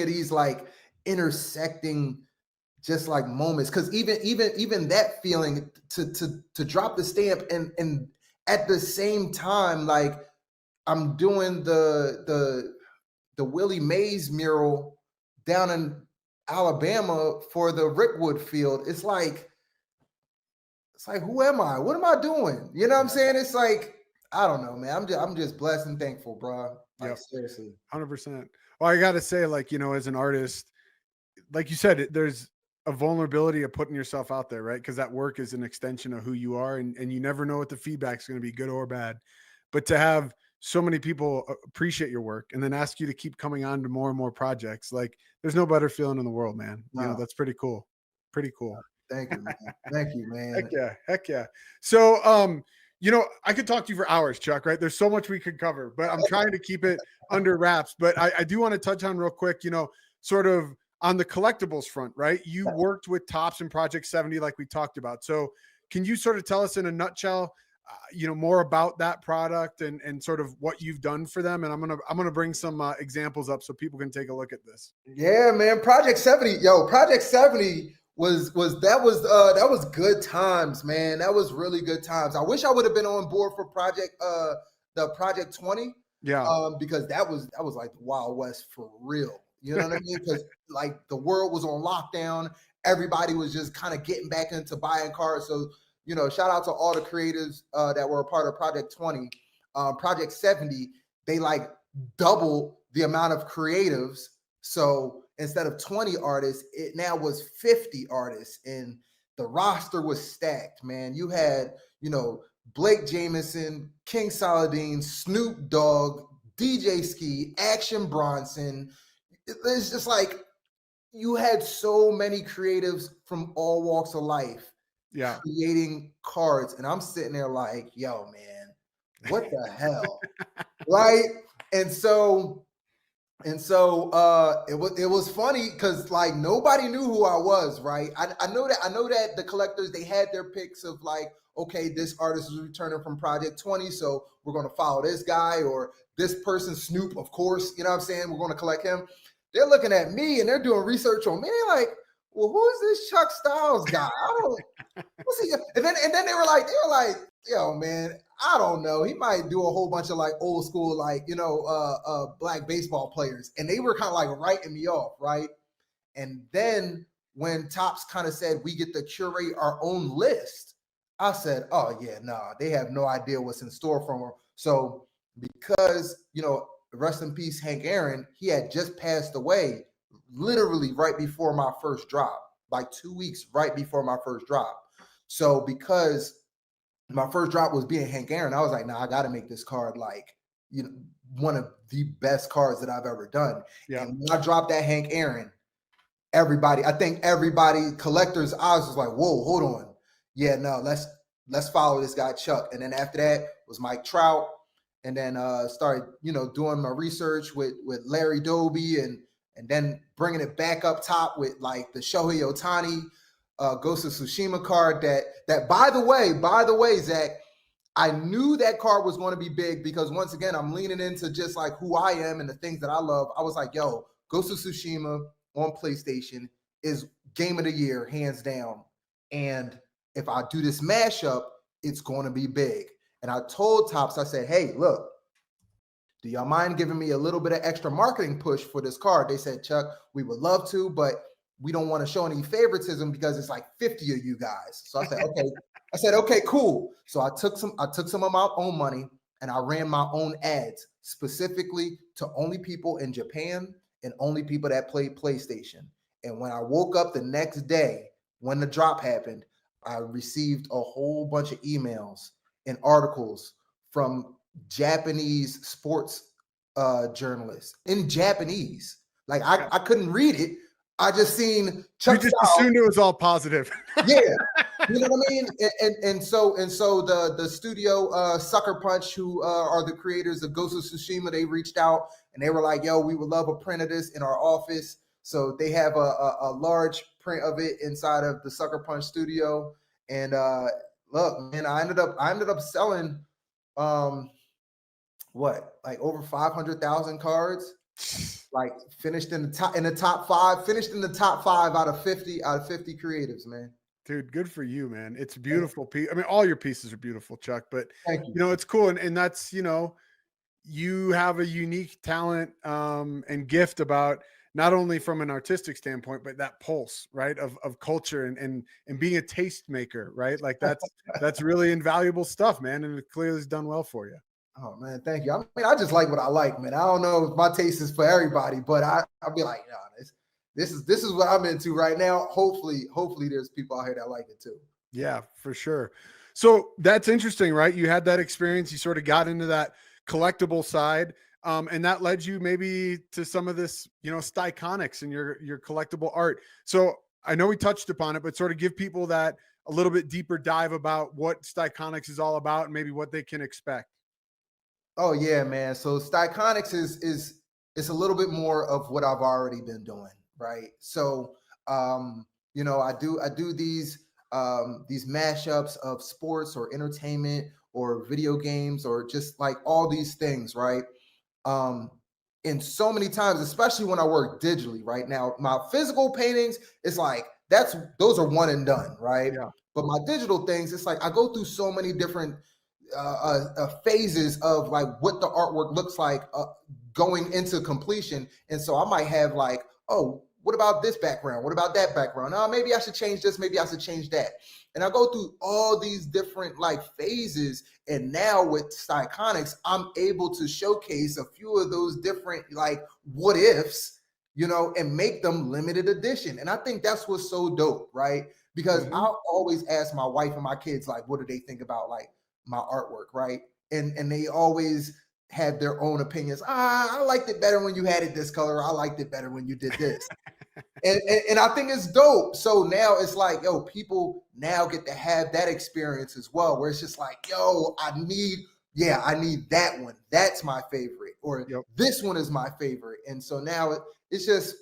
of these like intersecting just like moments. Cause even that feeling to drop the stamp and at the same time, like, I'm doing the Willie Mays mural down in Alabama for the Rickwood field. It's like, who am I? What am I doing? You know what I'm saying? It's like, I don't know, man. I'm just blessed and thankful, bro. Like, yep. Seriously. 100%. Well, I got to say, like, you know, as an artist, like you said, there's a vulnerability of putting yourself out there, right? Because that work is an extension of who you are, and you never know what the feedback's going to be, good or bad. But to have so many people appreciate your work and then ask you to keep coming on to more and more projects, like, there's no better feeling in the world, man. No. You know, that's pretty cool. Pretty cool. Thank you, man. Thank you, man. Heck yeah. Heck yeah. So, you know, I could talk to you for hours, Chuck, right? There's so much we could cover, but I'm trying to keep it under wraps. But I do want to touch on real quick, you know, sort of on the collectibles front, right? You worked with Topps and Project 70, like we talked about. So can you sort of tell us in a nutshell, you know, more about that product and sort of what you've done for them? And I'm gonna bring some examples up so people can take a look at this. Yeah, man. Project 70 was good times, man. That was really good times. I wish I would have been on board for the Project 20. Yeah. Because that was like the Wild West for real. You know what I mean? Because like the world was on lockdown. Everybody was just kind of getting back into buying cars. So, you know, shout out to all the creatives that were a part of Project 20. Project 70, they like doubled the amount of creatives. So instead of 20 artists, it now was 50 artists, and the roster was stacked, man. You had, you know, Blake Jameson, King Saladin, Snoop Dogg, DJ Ski, Action Bronson. It's just like, you had so many creatives from all walks of life, yeah, creating cards. And I'm sitting there like, yo, man, what the hell? Right? And so it was funny because like nobody knew who I was, right? I know that the collectors, they had their picks of like, okay, this artist is returning from Project 20, so we're going to follow this guy, or this person, Snoop, of course, you know what I'm saying? We're going to collect him. they're looking at me and they're doing research on me. They're like, well, who's this Chuck Styles guy? I don't, what's he? And then they were like, yo, man, I don't know. He might do a whole bunch of like old school, like, black baseball players. And they were kind of like writing me off, right? And then when Topps kind of said we get to curate our own list, I said, oh yeah, nah, they have no idea what's in store for them. So because, rest in peace, Hank Aaron, he had just passed away literally right before my first drop, like 2 weeks right before my first drop. So because my first drop was being Hank Aaron, I was like, nah, I got to make this card like, one of the best cards that I've ever done. Yeah. And when I dropped that Hank Aaron, I think everybody, collectors' eyes was like, whoa, hold on. Yeah, no, let's follow this guy, Chuck. And then after that was Mike Trout. And then started, doing my research with Larry Doby and then bringing it back up top with like the Shohei Ohtani Ghost of Tsushima card that by the way, Zach, I knew that card was going to be big because once again, I'm leaning into just like who I am and the things that I love. I was like, yo, Ghost of Tsushima on PlayStation is game of the year, hands down. And if I do this mashup, it's going to be big. And I told Topps, I said, hey, look, do y'all mind giving me a little bit of extra marketing push for this card? They said, Chuck, we would love to, but we don't want to show any favoritism because it's like 50 of you guys. So I said, okay. I said, okay, cool. So I took some of my own money and I ran my own ads specifically to only people in Japan and only people that played PlayStation. And when I woke up the next day, when the drop happened, I received a whole bunch of emails and articles from Japanese sports journalists in Japanese. Like I couldn't read it. I just seen Chuck. You just assumed it was all positive. Yeah, you know what I mean. And so the studio Sucker Punch, who are the creators of Ghost of Tsushima, they reached out and they were like, "Yo, we would love a print of this in our office." So they have a large print of it inside of the Sucker Punch studio. And look, man, I ended up selling like over 500,000 cards. Like finished in the top five out of 50 creatives, man. Dude, good for you, man. It's a beautiful piece. I mean, all your pieces are beautiful, Chuck, but thank you. It's cool. And that's, you have a unique talent and gift about not only from an artistic standpoint, but that pulse, right, of culture and being a tastemaker, right? Like that's really invaluable stuff, man. And it clearly has done well for you. Oh man, thank you. I mean, I just like what I like, man. I don't know if my taste is for everybody, but I'll be like, no, this is what I'm into right now. Hopefully there's people out here that like it too. Yeah, for sure. So that's interesting, right? You had that experience. You sort of got into that collectible side, and that led you maybe to some of this, Styconics and your collectible art. So I know we touched upon it, but sort of give people that a little bit deeper dive about what Styconics is all about and maybe what they can expect. Oh yeah, man. So Styconics is a little bit more of what I've already been doing, right? So I do these mashups of sports or entertainment or video games or just like all these things, right? And so many times, especially when I work digitally, right? Now, my physical paintings, it's like those are one and done, right? Yeah. But my digital things, it's like I go through so many different phases of like what the artwork looks like going into completion. And so I might have like, oh, what about this background? What about that background? Oh, maybe I should change this. Maybe I should change that. And I go through all these different like phases. And now with Styconics, I'm able to showcase a few of those different like what ifs, and make them limited edition. And I think that's what's so dope, right? Because I'll always ask my wife and my kids, like, what do they think about like my artwork, right? And they always have their own opinions. I liked it better when you had it this color. I liked it better when you did this. and I think it's dope. So now it's like, yo, people now get to have that experience as well, where it's just like, yo, I need that one. That's my favorite. Or this one is my favorite. And so now it's just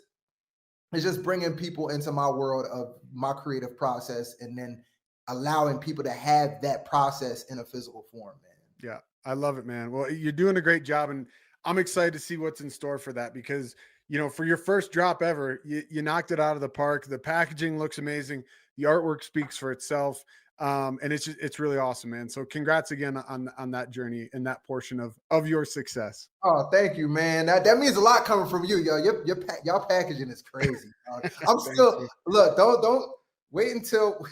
bringing people into my world of my creative process and then allowing people to have that process in a physical form, man. Yeah, I love it, man. Well, you're doing a great job, and I'm excited to see what's in store for that because, for your first drop ever, you knocked it out of the park. The packaging looks amazing. The artwork speaks for itself. And it's really awesome, man. So congrats again on that journey and that portion of your success. Oh, thank you, man. That means a lot coming from you, yo. Y'all packaging is crazy. I'm still look. Don't wait until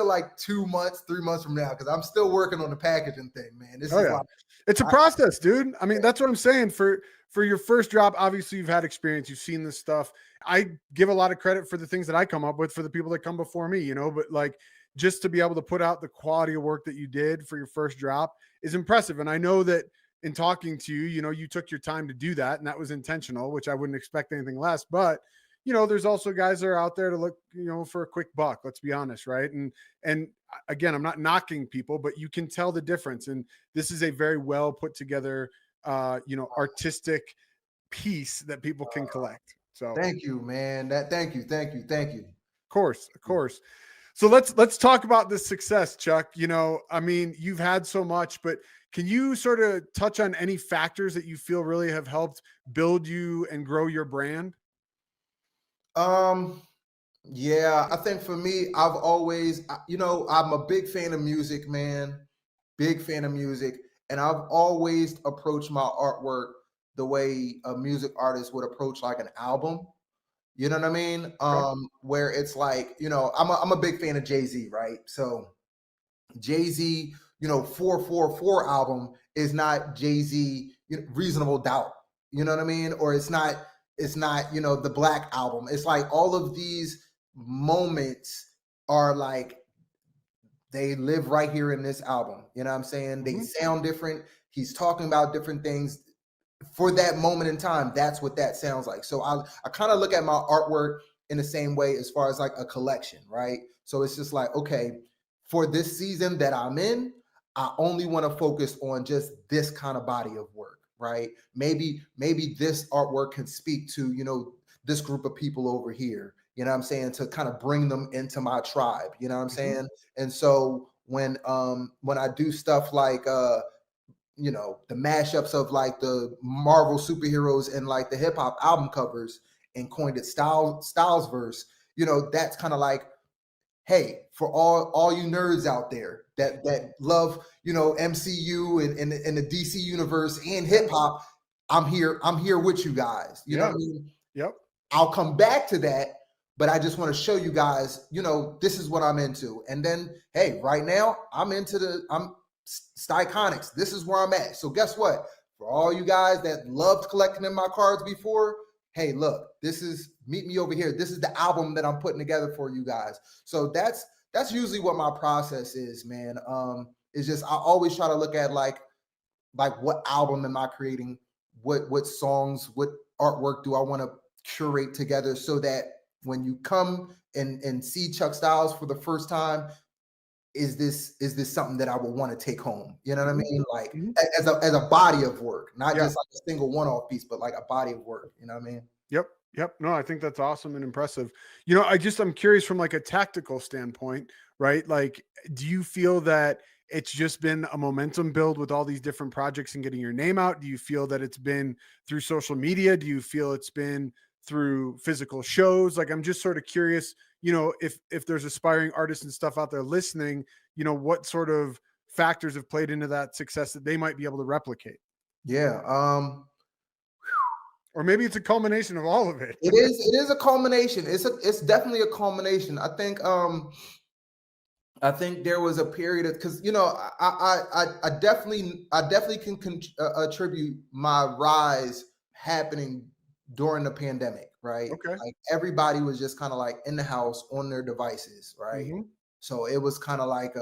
like 2 months, 3 months from now, because I'm still working on the packaging thing, man. It's a process, dude. I mean, that's what I'm saying. For your first drop, obviously you've had experience, you've seen this stuff. I give a lot of credit for the things that I come up with for the people that come before me, but like, just to be able to put out the quality of work that you did for your first drop is impressive. And I know that in talking to you, you took your time to do that, and that was intentional, which I wouldn't expect anything less. But there's also guys that are out there to look, for a quick buck. Let's be honest, right? And again, I'm not knocking people, but you can tell the difference. And this is a very well put together, artistic piece that people can collect. So thank you, man. Thank you. Of course. So let's talk about this success, Chuck. I mean, you've had so much, but can you sort of touch on any factors that you feel really have helped build you and grow your brand? Yeah, I think for me, I've always, I'm a big fan of music, man. Big fan of music. And I've always approached my artwork the way a music artist would approach like an album. You know what I mean? Where it's like, I'm a big fan of Jay-Z, right? So Jay-Z, 444 album is not Jay-Z, Reasonable Doubt. You know what I mean? Or it's not, the Black Album. It's like all of these moments are like, they live right here in this album. You know what I'm saying? They sound different. He's talking about different things. For that moment in time, that's what that sounds like. So I kind of look at my artwork in the same way as far as like a collection, right? So it's just like, okay, for this season that I'm in, I only want to focus on just this kind of body of work, right? Maybe this artwork can speak to, this group of people over here, you know what I'm saying, to kind of bring them into my tribe, you know what I'm saying? And so when I do stuff like the mashups of like the Marvel superheroes and like the hip hop album covers and coined it Styles verse, that's kind of like, hey, for all you nerds out there that love, MCU and the DC universe and hip hop, I'm here with you guys. You know what I mean? Yep. I'll come back to that, but I just want to show you guys, this is what I'm into. And then, hey, right now I'm Styconics. This is where I'm at. So guess what? For all you guys that loved collecting in my cards before, hey, look, meet me over here. This is the album that I'm putting together for you guys. So that's usually what my process is, man. It's just, I always try to look at like what album am I creating? What songs, what artwork do I want to curate together so that when you come and see Chuck Styles for the first time, is this something that I would want to take home? You know what I mean? Like as a body of work, not just like a single one-off piece, but like a body of work. You know what I mean? Yep. No, I think that's awesome and impressive. I'm curious from like a tactical standpoint, right? Like, do you feel that it's just been a momentum build with all these different projects and getting your name out? Do you feel that it's been through social media? Do you feel it's been through physical shows? Like, I'm just sort of curious, if there's aspiring artists and stuff out there listening, what sort of factors have played into that success that they might be able to replicate? Yeah. Or maybe it's a culmination of all of it. It is a culmination. It's definitely a culmination. I think there was a period of, because I definitely can attribute my rise happening during the pandemic, right? Okay. Like everybody was just kind of like in the house on their devices, right? So it was kind of like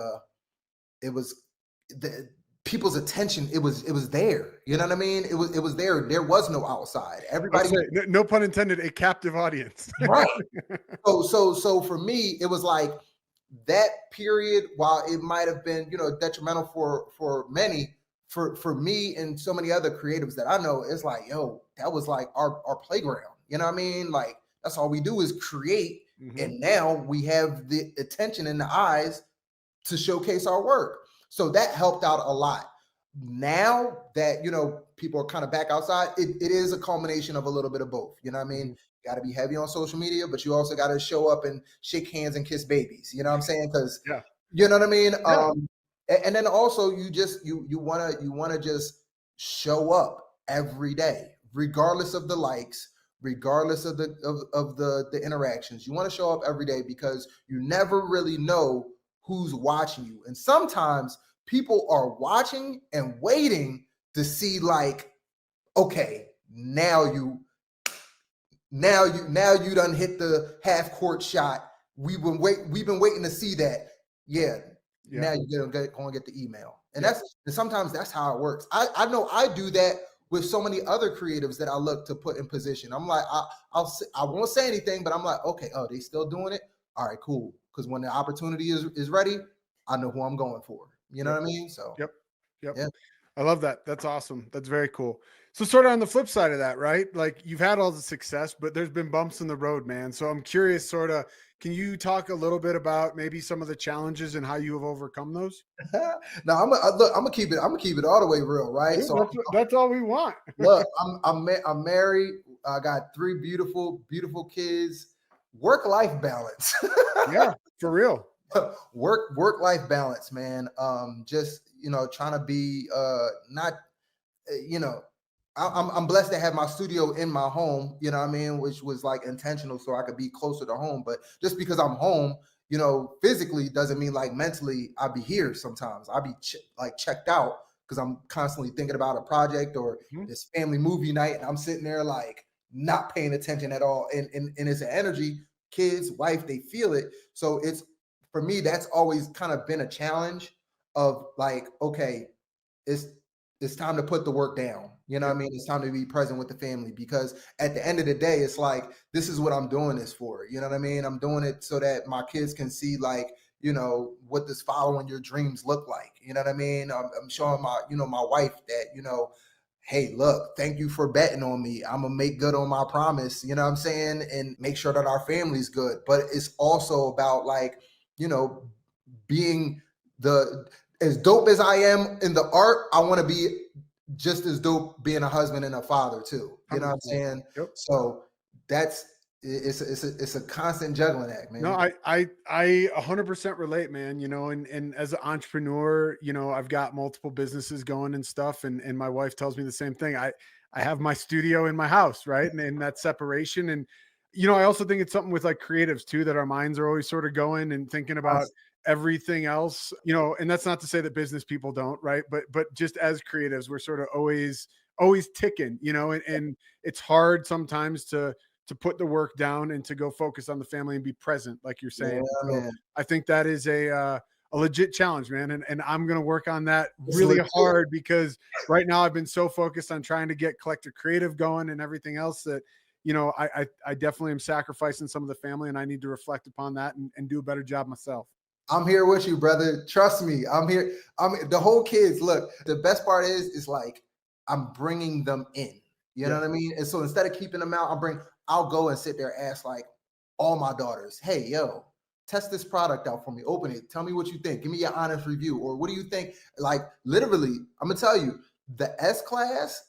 people's attention. It was there. You know what I mean? It was there. There was no outside. Everybody, no pun intended, a captive audience. Right. So for me, it was like that period, while it might have been, detrimental for many, for me and so many other creatives that I know, it's like, yo, that was like our playground. You know what I mean? Like, that's all we do is create. And now we have the attention and the eyes to showcase our work. So that helped out a lot. now that, people are kind of back outside, it is a culmination of a little bit of both. You know what I mean? Mhm. Got to be heavy on social media, but you also got to show up and shake hands and kiss babies. You know what I'm saying? Because Yeah. you know what I mean. Yeah. And then also you wanna just show up every day, regardless of the likes, regardless of the interactions. You want to show up every day because you never really know who's watching you, and sometimes people are watching and waiting to see, like, okay, now you done hit the half court shot. We've been waiting to see that. Yeah. Yeah. Now you're gonna get the email. And Yeah. and sometimes that's how it works. I know I do that with so many other creatives that I look to put in position. I'm like, I won't say anything, but I'm like, okay, oh, they still doing it. All right, cool. Because when the opportunity is ready, I know who I'm going for. You know Yep. what I mean? So Yep. Yep. yeah. I love that. That's awesome. That's very cool. So sort of on the flip side of that, right? Like you've had all the success, but there's been bumps in the road, man. So I'm curious, sort of, can you talk a little bit about maybe some of the challenges and how you have overcome those? Now look, I'm gonna keep it all the way real, right? Dude, So that's all we want. look, I'm married. I got three beautiful kids. Work life balance. Yeah, for real. Work life balance, man. Just trying to be not you know. I'm blessed to have my studio in my home. You know what I mean, which was like intentional, so I could be closer to home. But just because I'm home, physically doesn't mean like mentally I'll be here. Sometimes I'll be like checked out because I'm constantly thinking about a project or Mhm. this family movie night, and I'm sitting there like not paying attention at all. And it's an energy. Kids, wife, they feel it. So it's for me. That's always kind of been a challenge of like, okay, it's it's time to put the work down. You know what Yep. I mean? It's time to be present with the family because at the end of the day, it's like this is what I'm doing this for. You know what I mean? I'm doing it so that my kids can see like, what does following your dreams look like. You know what I mean? I'm showing my wife that, hey, look, thank you for betting on me. I'm gonna make good on my promise, you know what I'm saying? And make sure that our family's good. But it's also about like, you know, being the as dope as I am in the art, I want to be just as dope being a husband and a father too. You know what I'm 100%. saying? Yep. So that's it's a constant juggling act, No, man. I 100% relate, man. And as an entrepreneur, I've got multiple businesses going and stuff, and my wife tells me the same thing. I have my studio in my house, right? And that separation. And I also think it's something with like creatives too, that our minds are always sort of going and thinking about everything else. And that's not to say that business people don't, right? But just as creatives, we're sort of always ticking, and it's hard sometimes to put the work down and to go focus on the family and be present, like you're Yeah, saying. So man. I think that is a legit challenge, man. And I'm going to work on that It's really legit. hard because right now I've been so focused on trying to get Collector Creative going and everything else that, I definitely am sacrificing some of the family, and I need to reflect upon that and do a better job myself. I'm here with you, brother. Trust me. I'm here. The whole kids. Look, the best part is like I'm bringing them in. You know Yeah. what I mean? And so instead of keeping them out, I'll go and sit there, ask like all my daughters, hey, yo, test this product out for me. Open it. Tell me what you think. Give me your honest review. Or what do you think? Like literally, I'm gonna tell you, the S class,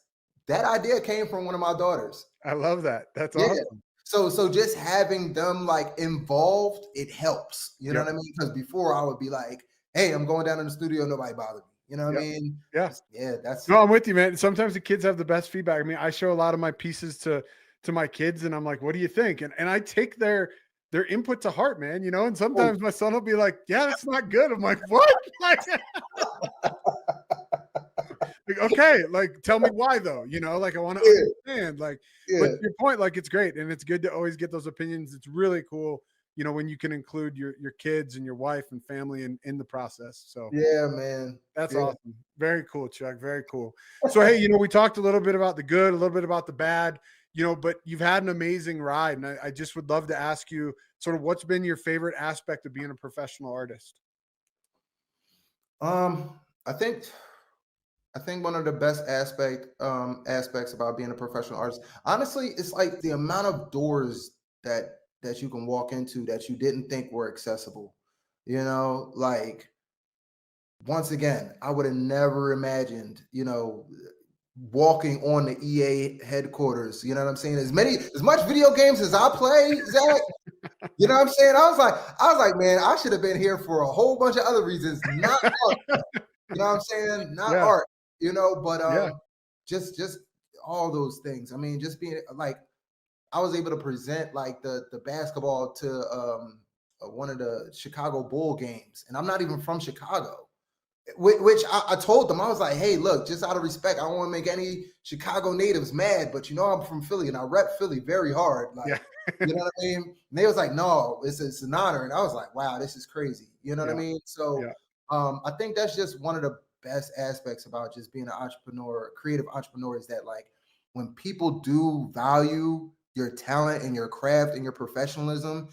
that idea came from one of my daughters. I love that. That's Yeah. awesome. So just having them like involved, it helps. You know Yep. what I mean? Because before I would be like, hey, I'm going down in the studio, nobody bother me. You know what I Yep. mean? Yeah. Yeah, that's No, I'm with you, man. Sometimes the kids have the best feedback. I mean, I show a lot of my pieces to my kids, and I'm like, "What do you think?" And I take their input to heart, man. And cool. sometimes my son will be like, "Yeah, that's not good." I'm like, "What?" Like, okay, like tell me why though. Like I want to Yeah, understand. Like, but yeah, your point, like it's great, and it's good to always get those opinions. It's really cool, when you can include your kids and your wife and family in the process. So yeah, man. that's Yeah. awesome. Very cool, Chuck. Very cool. So, hey, we talked a little bit about the good, a little bit about the bad, but you've had an amazing ride. And I just would love to ask you sort of what's been your favorite aspect of being a professional artist? Um, I think one of the best aspects about being a professional artist, honestly, it's like the amount of doors that you can walk into that you didn't think were accessible. Like once again, I would have never imagined, walking on the EA headquarters. You know what I'm saying? As much video games as I play, Zach, you know what I'm saying? I was like, man, I should have been here for a whole bunch of other reasons, not art. You know what I'm saying? Not art, but just all those things. I mean, just being like, I was able to present like the basketball to one of the Chicago Bull games, and I'm not even from Chicago. Which I told them, I was like, hey, look, just out of respect, I don't want to make any Chicago natives mad, but I'm from Philly and I rep Philly very hard. Like, you know what I mean? And they was like, no, it's an honor. And I was like, wow, this is crazy. You know what I mean? So I think that's just one of the best aspects about just being an entrepreneur, creative entrepreneur, is that like when people do value your talent and your craft and your professionalism,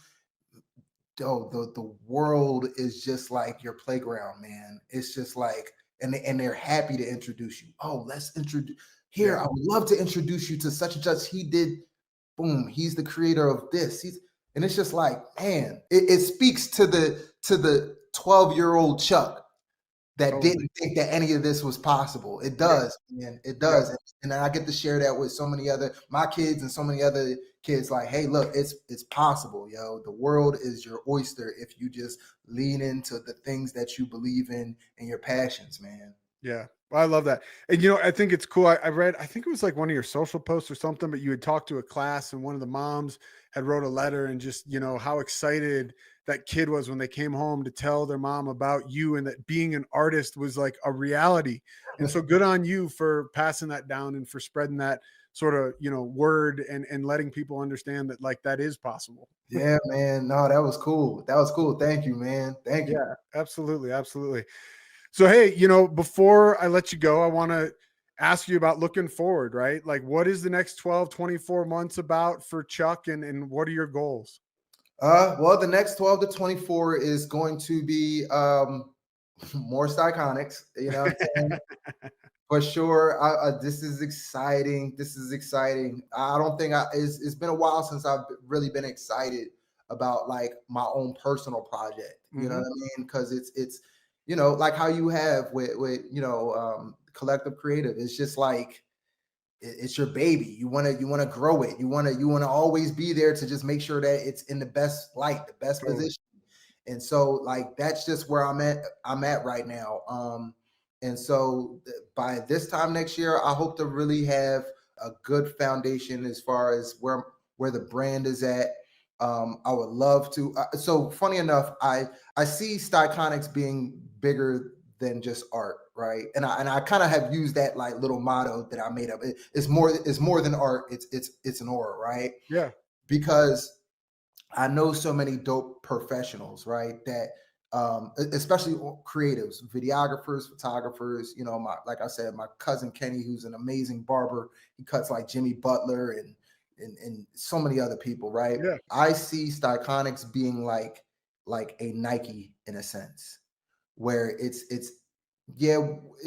the world is just like your playground, man. It's just like, and they're happy to introduce you. Oh, let's introduce here. I would love to introduce you to such and such. He did, boom. He's the creator of this. And it's just like, man, it speaks to the 12-year-old Chuck that didn't think that any of this was possible. It does, man. It does. And then I get to share that with so many my kids and so many other kids. Like, hey, look, it's possible, yo. The world is your oyster if you just lean into the things that you believe in and your passions, man. Yeah. Well, I love that. And, I think it's cool. I read, I think it was like one of your social posts or something, but you had talked to a class and one of the moms had wrote a letter and just, how excited that kid was when they came home to tell their mom about you and that being an artist was like a reality. And so good on you for passing that down and for spreading that sort of, word and letting people understand that like that is possible. Yeah, man. No, that was cool. That was cool. Thank you, man. Thank you. Yeah, absolutely. Absolutely. So, hey, before I let you go, I want to ask you about looking forward, right? Like what is the next 12, 24 months about for Chuck and what are your goals? Well, the next 12 to 24 is going to be more Styconics, for sure. This is exciting. This is exciting. I don't think it's been a while since I've really been excited about like my own personal project. You know what I mean? Because it's like how you have with Collective Creative. It's just like it's your baby. You want to grow it. You want to always be there to just make sure that it's in the best light, the best position. And so like that's just where I'm at right now. And so by this time next year, I hope to really have a good foundation as far as where the brand is at. I would love to. So funny enough, I see Styconics being bigger than just art, right? And I kind of have used that like little motto that I made up. It's more than art. It's an aura, right? Yeah. Because I know so many dope professionals, right? That especially creatives, videographers, photographers. Like I said, my cousin Kenny, who's an amazing barber. He cuts like Jimmy Butler and so many other people, right? Yeah. I see Styconics being like a Nike in a sense, where it's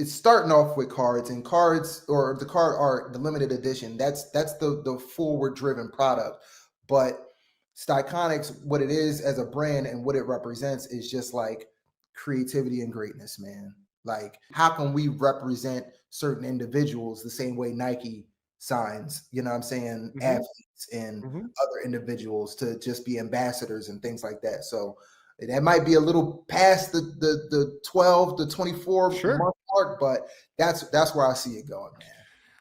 starting off with cards and cards, or the card art, the limited edition. That's the forward driven product. But Styconics, what it is as a brand and what it represents is just like creativity and greatness, man. Like, how can we represent certain individuals the same way Nike signs, what I'm saying, athletes and other individuals to just be ambassadors and things like that. So that might be a little past the 12 to 24 month mark, but that's where I see it going, man.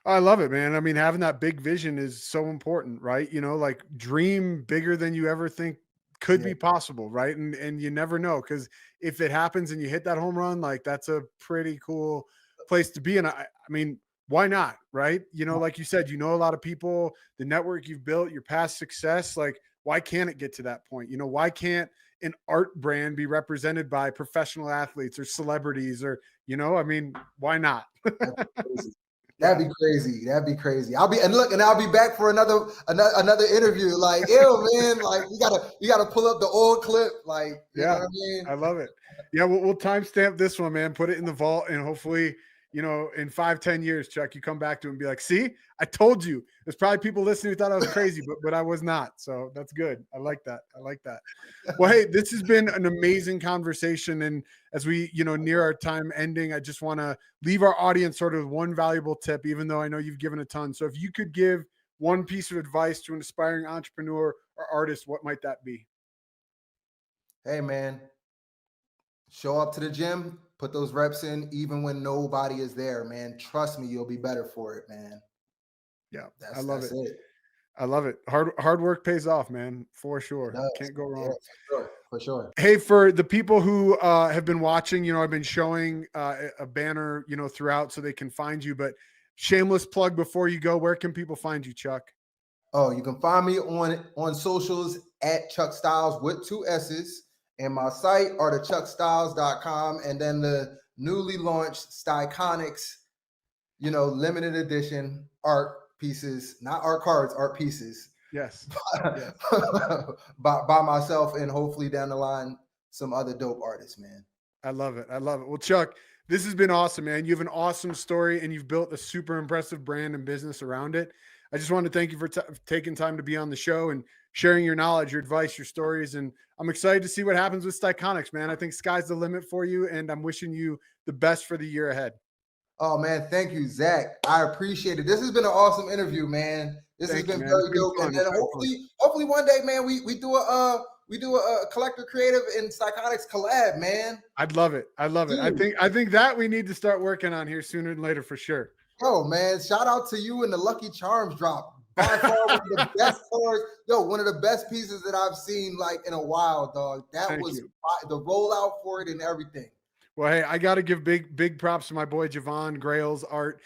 I love it, man. I mean, having that big vision is so important, right? Like dream bigger than you ever think could be possible, right? And you never know, because if it happens and you hit that home run, like that's a pretty cool place to be. And I mean, why not, right? Like you said, a lot of people, the network you've built, your past success, like why can't it get to that point? Why can't an art brand be represented by professional athletes or celebrities or, I mean, why not? That'd be crazy. That'd be crazy. I'll be back for another interview. Like, ew, man, like you gotta pull up the old clip. Like, you know what I mean? I love it. Yeah, we'll timestamp this one, man. Put it in the vault, and hopefully, you know, in 5-10 years, Chuck, you come back to it and be like, see, I told you. There's probably people listening who thought I was crazy, but I was not. So that's good. I like that. Well, hey, this has been an amazing conversation. And as we, you know, near our time ending, I just want to leave our audience sort of one valuable tip, even though I know you've given a ton. So if you could give one piece of advice to an aspiring entrepreneur or artist, what might that be? Hey, man, show up to the gym, put those reps in, even when nobody is there, man. Trust me, you'll be better for it, man. Yeah, I love it. I love it. Hard work pays off, man, for sure. Can't go wrong. Yeah, for sure. Hey, for the people who have been watching, you know, I've been showing a banner, you know, throughout so they can find you. But shameless plug before you go, where can people find you, Chuck? Oh, you can find me on socials at Chuck Styles with 2 S's. And my site are the chuckstyles.com, and then the newly launched Styconics, you know, limited edition art pieces, not art cards, art pieces. Yes. by myself, and hopefully down the line, some other dope artists, man. I love it. Well, Chuck, this has been awesome, man. You have an awesome story and you've built a super impressive brand and business around it. I just want to thank you for taking time to be on the show and sharing your knowledge, your advice, your stories. And I'm excited to see what happens with Styconics, man. I think sky's the limit for you, and I'm wishing you the best for the year ahead. Oh, man. Thank you, Zach. I appreciate it. This has been an awesome interview, man. This has been very dope. And then hopefully one day, man, we do a collector creative and Styconics collab, man. I'd love it. Dude. I think that we need to start working on here sooner than later for sure. Oh, man, shout out to you and the Lucky Charms drop. By far one of the best cards. Yo, one of the best pieces that I've seen like in a while, dog. That was the rollout for it and everything. Well, hey, I got to give big props to my boy Javon Grail's art.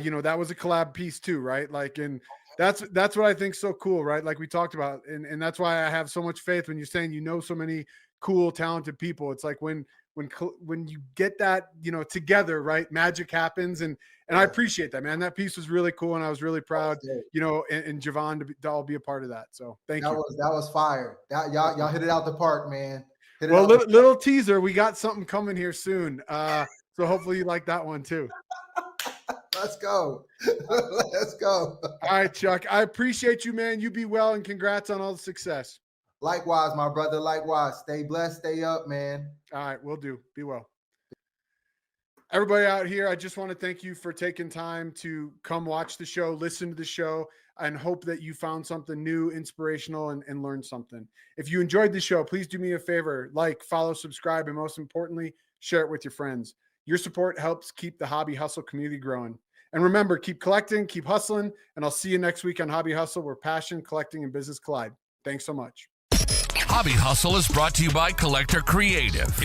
You know, that was a collab piece too, right? Like, and that's what I think so cool, right? Like we talked about, and that's why I have so much faith when you're saying, you know, so many cool, talented people. It's like when you get that, you know, together, right? Magic happens. And I appreciate that, man. That piece was really cool. And I was really proud, you know, and Javon to all be a part of that. So thank you. That was fire. Y'all hit it out the park, man. Well, little teaser. We got something coming here soon. So hopefully you like that one too. Let's go. Let's go. All right, Chuck. I appreciate you, man. You be well, and congrats on all the success. Likewise, my brother. Likewise. Stay blessed. Stay up, man. All right, will do. Be well. Everybody out here, I just want to thank you for taking time to come watch the show, listen to the show, and hope that you found something new, inspirational, and learned something. If you enjoyed the show, please do me a favor, like, follow, subscribe, and most importantly, share it with your friends. Your support helps keep the Hobby Hustle community growing. And remember, keep collecting, keep hustling, and I'll see you next week on Hobby Hustle, where passion, collecting, and business collide. Thanks so much. Hobby Hustle is brought to you by Collector Creative.